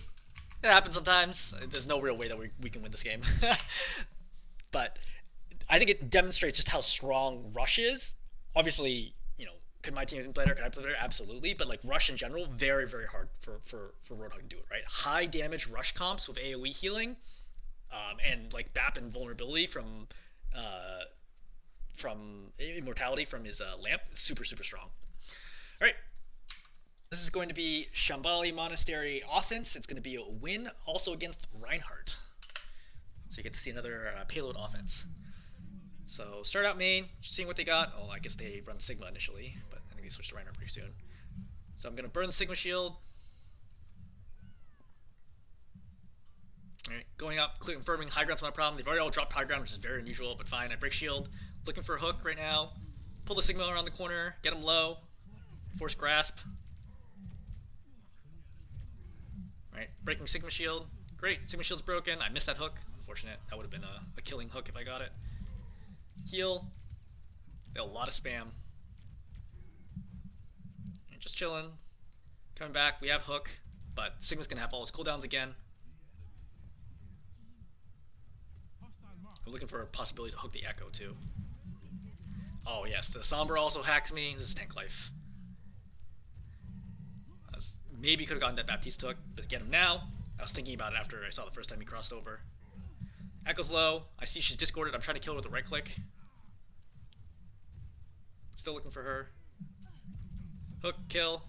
it happens sometimes. There's no real way that we can win this game. But I think it demonstrates just how strong Rush is. Obviously, you know, could my team play better? Could I play better? Absolutely. But like Rush in general, very, very hard for Roadhog to do it, right? High damage Rush comps with AoE healing, and like BAP and vulnerability from immortality from his lamp. Super, super strong. All right. This is going to be Shambali Monastery offense. It's going to be a win also against Reinhardt. So you get to see another payload offense. So start out main, seeing what they got. Oh, I guess they run Sigma initially, but I think they switch to Reinhardt pretty soon. So I'm going to burn the Sigma shield. Alright, going up, confirming high ground's not a problem. They've already all dropped high ground, which is very unusual, but fine. I break shield. Looking for a hook right now. Pull the Sigma around the corner, get him low, force grasp. Right, breaking Sigma shield. Great, Sigma shield's broken. I missed that hook. Unfortunate. That would have been a killing hook if I got it. Heal. A lot of spam. And just chilling. Coming back. We have hook, but Sigma's gonna have all his cooldowns again. I'm looking for a possibility to hook the Echo too. Oh yes, the Sombra also hacked me. This is tank life. Maybe could have gotten that Baptiste hook, but get him now. I was thinking about it after I saw the first time he crossed over. Echo's low. I see she's discorded. I'm trying to kill her with a right click. Still looking for her. Hook, kill.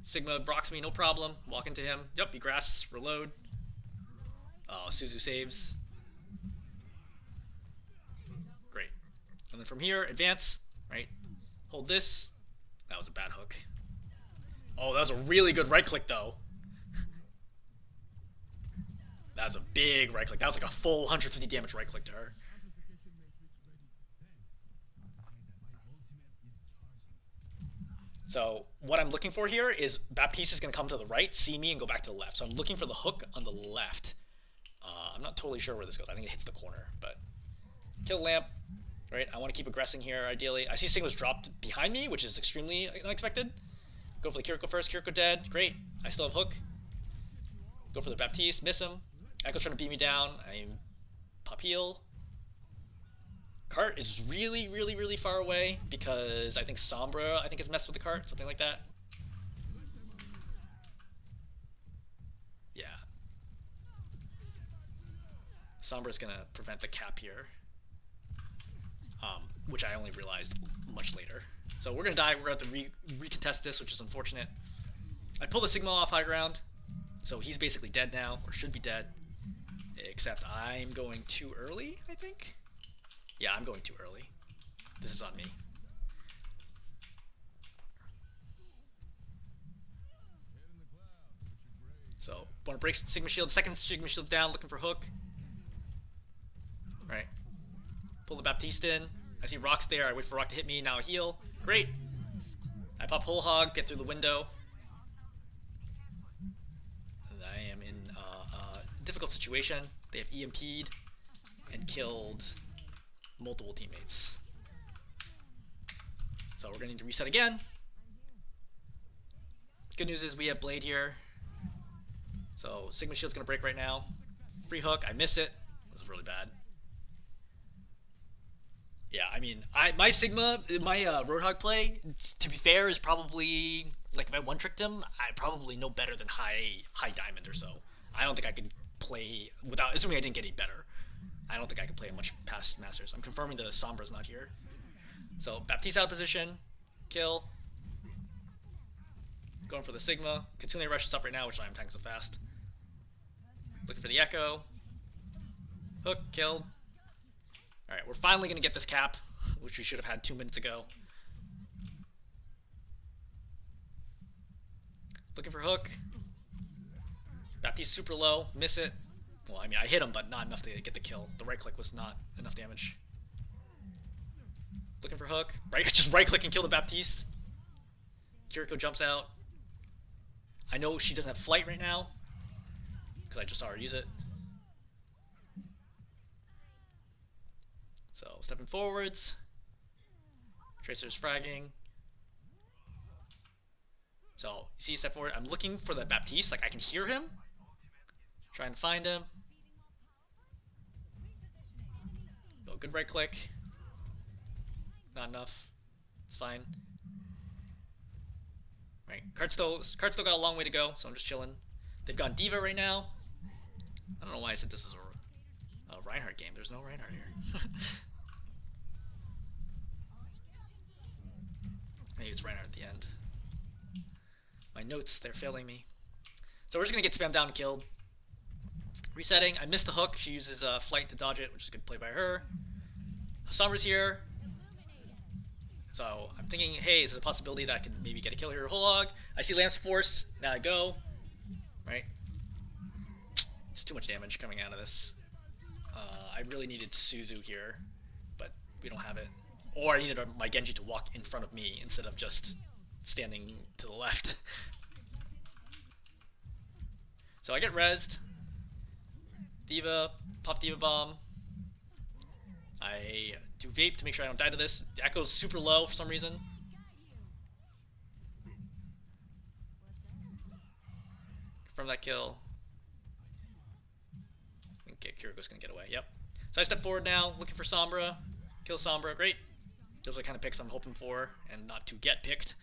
Sigma rocks me, no problem. Walk into him. Yep, he grasps. Reload. Oh, Suzu saves. Great. And then from here, advance. Right? Hold this. That was a bad hook. Oh, that was a really good right click, though. That was a big right click. That was like a full 150 damage right click to her. So what I'm looking for here is Baptiste is going to come to the right, see me, and go back to the left. So I'm looking for the hook on the left. I'm not totally sure where this goes. I think it hits the corner, but kill lamp. Right? I want to keep aggressing here, ideally. I see Sigma's dropped behind me, which is extremely unexpected. Go for the Kiriko first. Kiriko dead. Great. I still have hook. Go for the Baptiste. Miss him. Echo's trying to beat me down. I pop heal. Cart is really, really, really far away because I think Sombra, has messed with the cart. Something like that. Yeah. Sombra's going to prevent the cap here. Which I only realized much later. So we're going to die. We're going to have to recontest this, which is unfortunate. I pulled the Sigma off high ground. So he's basically dead now, or should be dead. Except I'm going too early, I think? Yeah, I'm going too early. This is on me. So, want to break Sigma shield. Second Sigma shield's down, looking for hook. Right. Pull the Baptiste in. I see Rock's there. I wait for Rock to hit me. Now I heal. Great. I pop Whole Hog, get through the window. I am in a difficult situation. They have EMP'd and killed multiple teammates. So we're going to need to reset again. Good news is we have Blade here. So Sigma Shield's going to break right now. Free hook. I miss it. This is really bad. Yeah, I mean, my Roadhog play, to be fair, is probably, like, if I one-tricked him, I probably know better than high diamond or so. I don't think I could play, without, assuming I didn't get any better, I don't think I could play much past Masters. I'm confirming the Sombra's not here. So, Baptiste out of position, kill. Going for the Sigma. Kitsune rushes up right now, which is why I'm attacking so fast. Looking for the Echo. Hook, killed. Alright, we're finally going to get this cap, which we should have had 2 minutes ago. Looking for hook. Baptiste super low, miss it. Well, I mean, I hit him, but not enough to get the kill. The right click was not enough damage. Looking for hook. Right, just right click and kill the Baptiste. Kiriko jumps out. I know she doesn't have flight right now, because I just saw her use it. So, stepping forwards. Tracer's fragging. So, you see, step forward. I'm looking for the Baptiste. Like, I can hear him. Trying to find him. Oh, good right click. Not enough. It's fine. Right, Cart's still got a long way to go, so I'm just chilling. They've gone Diva right now. I don't know why I said this was a Reinhardt game. There's no Reinhardt here. Maybe it's Reinhardt at the end. My notes, they're failing me. So we're just going to get spammed down and killed. Resetting. I missed the hook. She uses flight to dodge it, which is a good play by her. Sombra's here. So I'm thinking, hey, there's a possibility that I can maybe get a kill here. Whole Hog. I see Lamp's forced. Now I go. Right? It's too much damage coming out of this. I really needed Suzu here, but we don't have it. Or I needed my Genji to walk in front of me instead of just standing to the left. So I get rezzed. D.Va, pop D.Va bomb. I do vape to make sure I don't die to this. The echo's super low for some reason. Confirm that kill. Okay, Kiriko's gonna get away. Yep. So I step forward now, looking for Sombra. Kill Sombra. Great. Those are the kind of picks I'm hoping for, and not to get picked.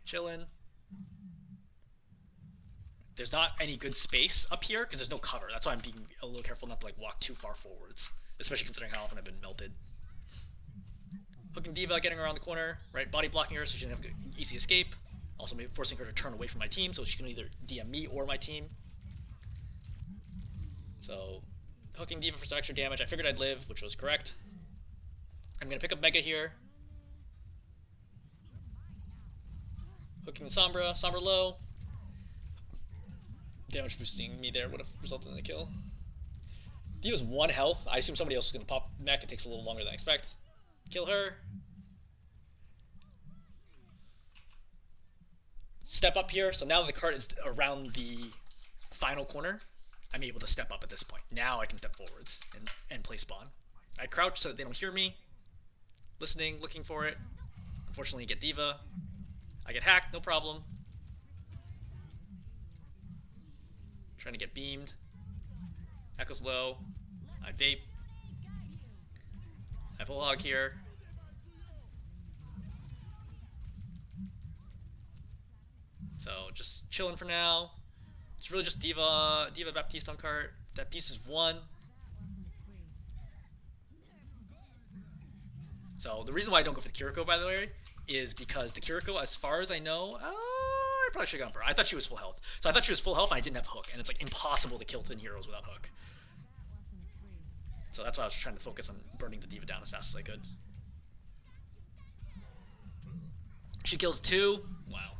Chillin'. There's not any good space up here because there's no cover. That's why I'm being a little careful not to like walk too far forwards, especially considering how often I've been melted. Hooking D.Va, getting around the corner, right? Body blocking her so she doesn't have an easy escape. Also maybe forcing her to turn away from my team so she can either DM me or my team. So, hooking D.Va for some extra damage. I figured I'd live, which was correct. I'm going to pick up Mega here. Hooking Sombra. Sombra low. Damage boosting me there would have resulted in the kill. D.Va's 1 health. I assume somebody else is going to pop mech. It takes a little longer than I expect. Kill her. Step up here. So now that the cart is around the final corner, I'm able to step up at this point. Now I can step forwards and play spawn. I crouch so that they don't hear me. Listening, looking for it. Unfortunately, get D.Va. I get hacked, no problem. Trying to get beamed. Echo's low. I vape. I have Roadhog here. So just chilling for now. It's really just D.Va Baptiste on cart. That piece is 1. So the reason why I don't go for the Kiriko, by the way, is because the Kiriko, as far as I know, I probably should have gone for her. I thought she was full health. So I thought she was full health and I didn't have hook. And it's like impossible to kill thin heroes without hook. So that's why I was trying to focus on burning the D.Va down as fast as I could. She kills 2. Wow.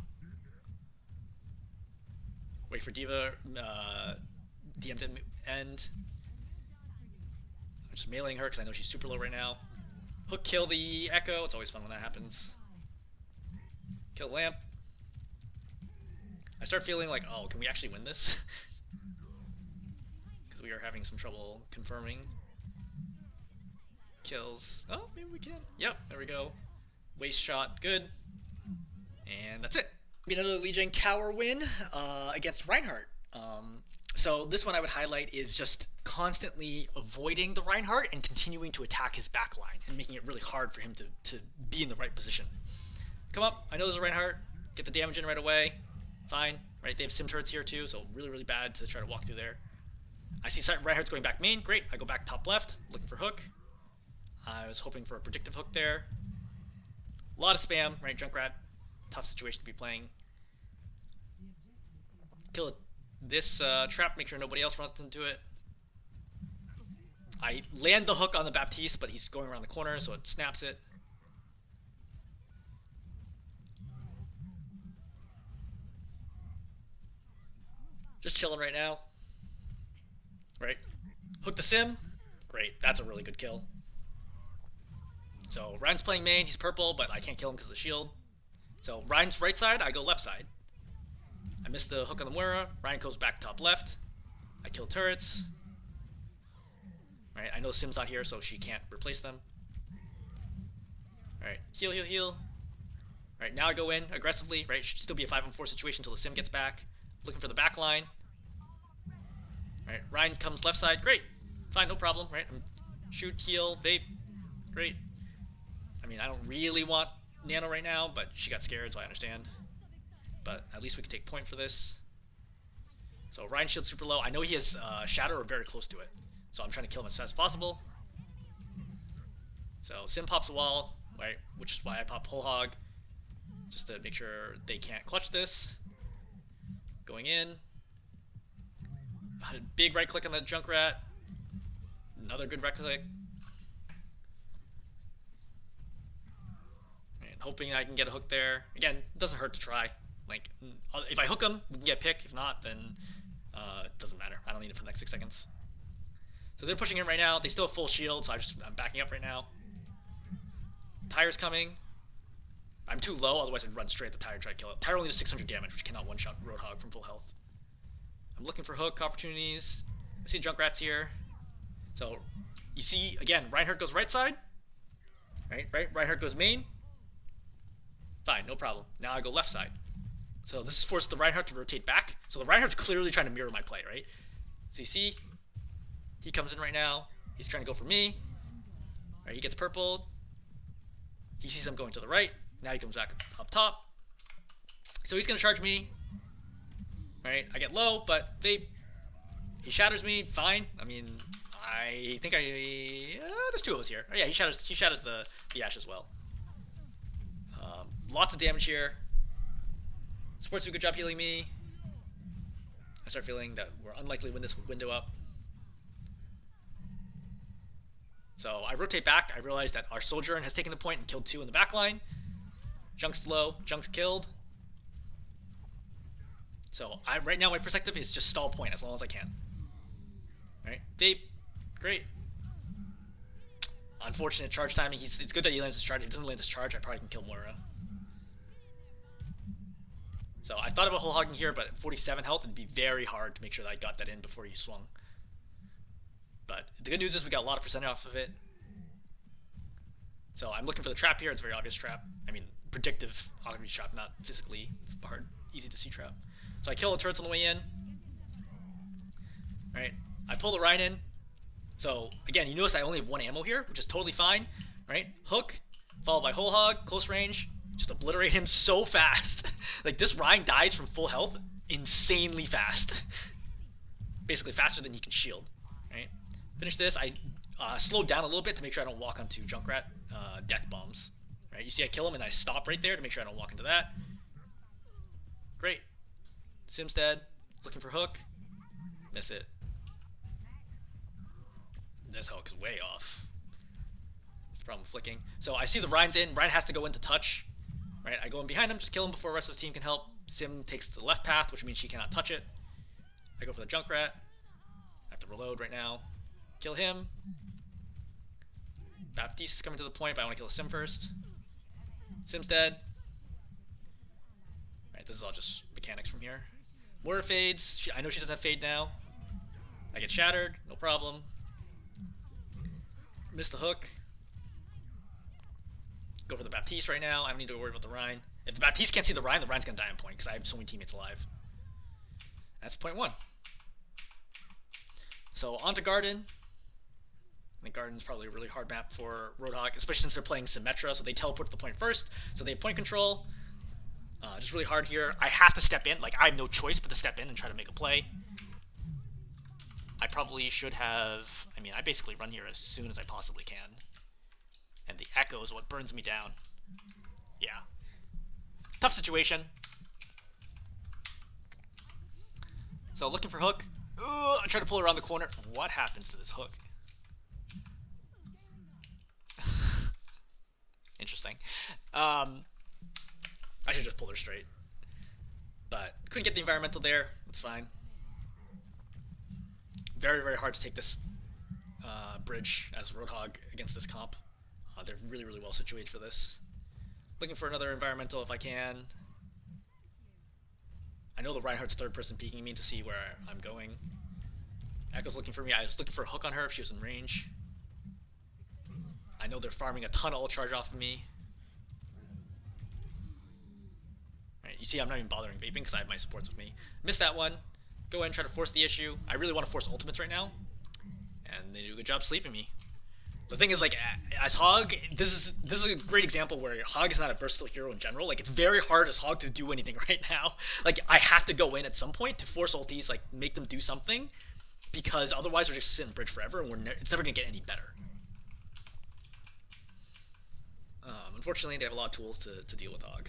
Wait for D.Va. DM to end. I'm just meleeing her because I know she's super low right now. Hook kill the Echo. It's always fun when that happens. Kill Lamp. I start feeling like, oh, can we actually win this? Because we are having some trouble confirming. Kills. Oh, maybe we can. Yep, there we go. Waist shot. Good. And that's it. Another Lijiang Tower win against Reinhardt. So this one I would highlight is just constantly avoiding the Reinhardt and continuing to attack his backline and making it really hard for him to be in the right position. Come up. I know there's a Reinhardt. Get the damage in right away. Fine. Right, they have sim turrets here too, so really, really bad to try to walk through there. I see Reinhardt's going back main. Great. I go back top left, looking for hook. I was hoping for a predictive hook there. A lot of spam, right? Junkrat. Tough situation to be playing. Kill this trap, make sure nobody else runs into it. I land the hook on the Baptiste, but he's going around the corner, so it snaps it. Just chilling right now. Right. Hook the sim. Great. That's a really good kill. So Ryan's playing main. He's purple, but I can't kill him because of the shield. So Ryan's right side, I go left side. I missed the hook on the Moira. Ryan goes back top left. I kill turrets. Right, I know Sim's not here, so she can't replace them. Alright, heal, heal, heal. Alright, now I go in aggressively. Right, it should still be a 5-on-4 situation until the Sim gets back. Looking for the back line. Alright, Ryan comes left side. Great. Fine, no problem. Right, shoot, heal, vape. Great. I mean, I don't really want Nano right now, but she got scared, so I understand. But at least we can take point for this. So Ryan's shield's super low. I know he has Shatter or very close to it. So I'm trying to kill him as fast as possible. So Sim pops a wall, right? Which is why I pop Roadhog, just to make sure they can't clutch this. Going in. A big right click on the Junkrat. Another good right click. And hoping I can get a hook there. Again, it doesn't hurt to try. Like, if I hook him, we can get a pick. If not, then it doesn't matter. I don't need it for the next 6 seconds. So they're pushing in right now. They still have full shield, so I'm backing up right now. Tire's coming. I'm too low, otherwise I'd run straight at the Tire and try to kill it. Tire only does 600 damage, which cannot one-shot Roadhog from full health. I'm looking for hook opportunities. I see Junkrats here. So, you see, again, Reinhardt goes right side. Right? Reinhardt goes main. Fine, no problem. Now I go left side. So this has forced the Reinhardt to rotate back. So the Reinhardt's clearly trying to mirror my play, right? So you see, he comes in right now. He's trying to go for me. Right, he gets purpled. He sees I'm going to the right. Now he comes back up top. So he's going to charge me. Right, I get low, but he shatters me. Fine. I mean, I think there's two of us here. Oh yeah, he shatters the Ash as well. Lots of damage here. Support's do a good job healing me. I start feeling that we're unlikely to win this window up. So I rotate back. I realize that our Sojourn has taken the point and killed 2 in the back line. Junk's low. Junk's killed. So right now my perspective is just stall point as long as I can. Right? Vape. Great. Unfortunate charge timing. It's good that he lands his charge. If he doesn't land his charge, I probably can kill Moira. So I thought about whole hogging here, but at 47 health, it'd be very hard to make sure that I got that in before he swung. But the good news is we got a lot of percent off of it. So I'm looking for the trap here. It's a very obvious trap. I mean, predictive obvious trap, not physically hard, easy to see trap. So I kill the turrets on the way in. Right? I pull the Rein in. So again, you notice I only have 1 ammo here, which is totally fine. Right? Hook, followed by whole hog, close range. Just obliterate him so fast. Like, this Rein dies from full health insanely fast. Basically faster than he can shield. Right? Finish this. I slowed down a little bit to make sure I don't walk onto Junkrat death bombs. Right? You see I kill him and I stop right there to make sure I don't walk into that. Great. Sim's dead. Looking for hook. Miss it. This hook's way off. That's the problem with flicking. So I see the Rein's in. Rein has to go into touch. Right, I go in behind him, just kill him before the rest of his team can help. Sim takes the left path, which means she cannot touch it. I go for the Junkrat. I have to reload right now. Kill him. Baptiste is coming to the point, but I want to kill the Sim first. Sim's dead. Right, this is all just mechanics from here. Moira fades. I know she doesn't have fade now. I get shattered, no problem. Miss the hook. Go for the Baptiste right now. I don't need to worry about the Rein. If the Baptiste can't see the Rein's going to die on point because I have so many teammates alive. That's point 1. So on to Garden. I think Garden's probably a really hard map for Roadhog, especially since they're playing Symmetra, so they teleport to the point first. So they have point control. Just really hard here. I have to step in. Like, I have no choice but to step in and try to make a play. I probably should have... I mean, I basically run here as soon as I possibly can. And the echo is what burns me down. Yeah. Tough situation. So looking for hook. Ooh, I try to pull around the corner. What happens to this hook? Interesting. I should just pull her straight. But couldn't get the environmental there. That's fine. Very, very hard to take this bridge as Roadhog against this comp. They're really, really well situated for this. Looking for another environmental if I can. I know the Reinhardt's third person peeking me to see where I'm going. Echo's looking for me. I was looking for a hook on her if she was in range. I know they're farming a ton of ult charge off of me. Right, you see I'm not even bothering vaping because I have my supports with me. Missed that one. Go ahead and try to force the issue. I really want to force ultimates right now. And they do a good job sleeping me. The thing is, like, as Hog, this is a great example where Hog is not a versatile hero in general. Like, it's very hard as Hog to do anything right now. Like, I have to go in at some point to force ulties, like, make them do something, because otherwise we're just sitting bridge forever, and it's never going to get any better. Unfortunately, they have a lot of tools to deal with Hog.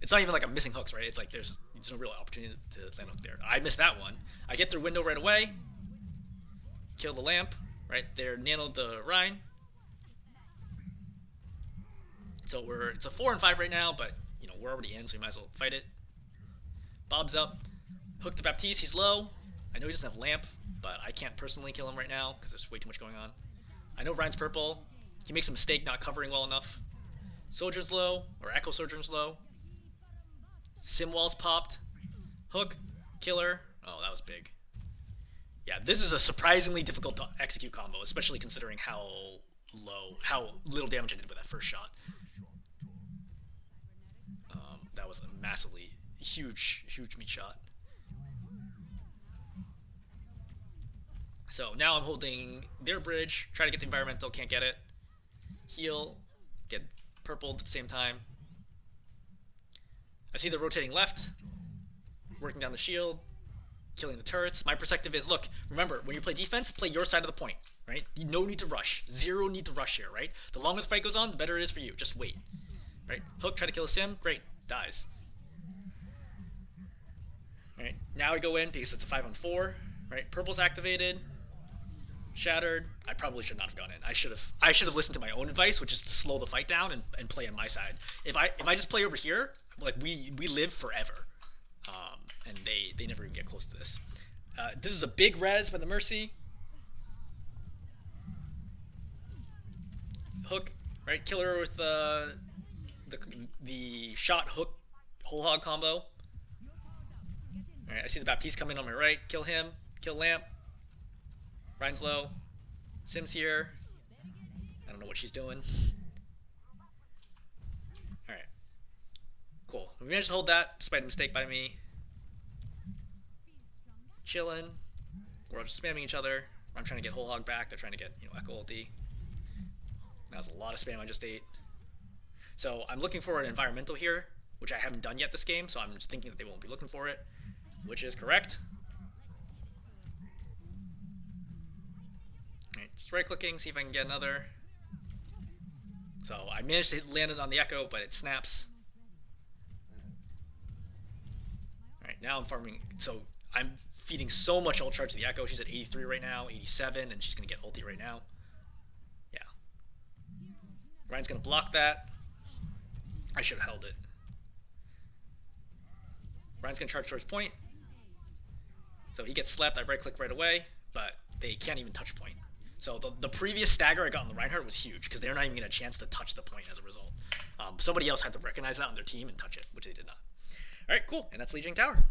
It's not even like I'm missing hooks, right? It's like there's no real opportunity to land hook there. I missed that one. I get their window right away. Kill the lamp. Right, they're nanoed the Rein. So it's a 4 and 5 right now, but you know we're already in, so we might as well fight it. Bob's up. Hook the Baptiste, he's low. I know he doesn't have lamp, but I can't personally kill him right now because there's way too much going on. I know Ryan's purple. He makes a mistake not covering well enough. Soldier's low, or Echo Soldier's low. Sim wall's popped. Hook, killer. Oh, that was big. Yeah, this is a surprisingly difficult to execute combo, especially considering how little damage I did with that first shot. That was a massively huge meat shot. So now I'm holding their bridge, try to get the environmental, can't get it. Heal, get purpled at the same time. I see the rotating left, working down the shield, killing the turrets. My perspective is, look, remember, when you play defense, play your side of the point, right? No need to rush. Zero need to rush here, right? The longer the fight goes on, the better it is for you. Just wait, right? Hook, try to kill a sim, great, dies. All right, now I go in because it's a 5-on-4, right? Purple's activated, shattered. I probably should not have gone in. I should have listened to my own advice, which is to slow the fight down and play on my side. If I just play over here, like we live forever, and they never even get close to this. This is a big res by the Mercy. Hook, right? Killer with the shot hook whole hog combo. Alright, I see the Baptiste coming on my right. Kill him. Kill Lamp. Ryan's low. Sim's here. I don't know what she's doing. Alright. Cool. We managed to hold that despite a mistake by me. Chillin'. We're all just spamming each other. I'm trying to get whole hog back. They're trying to get, Echo ulti. That was a lot of spam I just ate. So I'm looking for an environmental here, which I haven't done yet this game, so I'm just thinking that they won't be looking for it, which is correct. Alright, just right-clicking, see if I can get another. So I managed to land it on the Echo, but it snaps. Alright, now I'm farming. So I'm feeding so much ult charge to the Echo. She's at 83 right now, 87, and she's going to get ulti right now. Yeah. Ryan's going to block that. I should have held it. Ryan's going to charge towards point. So he gets slept. I right-click right away, but they can't even touch point. So the previous stagger I got on the Reinhardt was huge because they're not even getting a chance to touch the point as a result. Somebody else had to recognize that on their team and touch it, which they did not. All right, cool. And that's Lijiang Tower.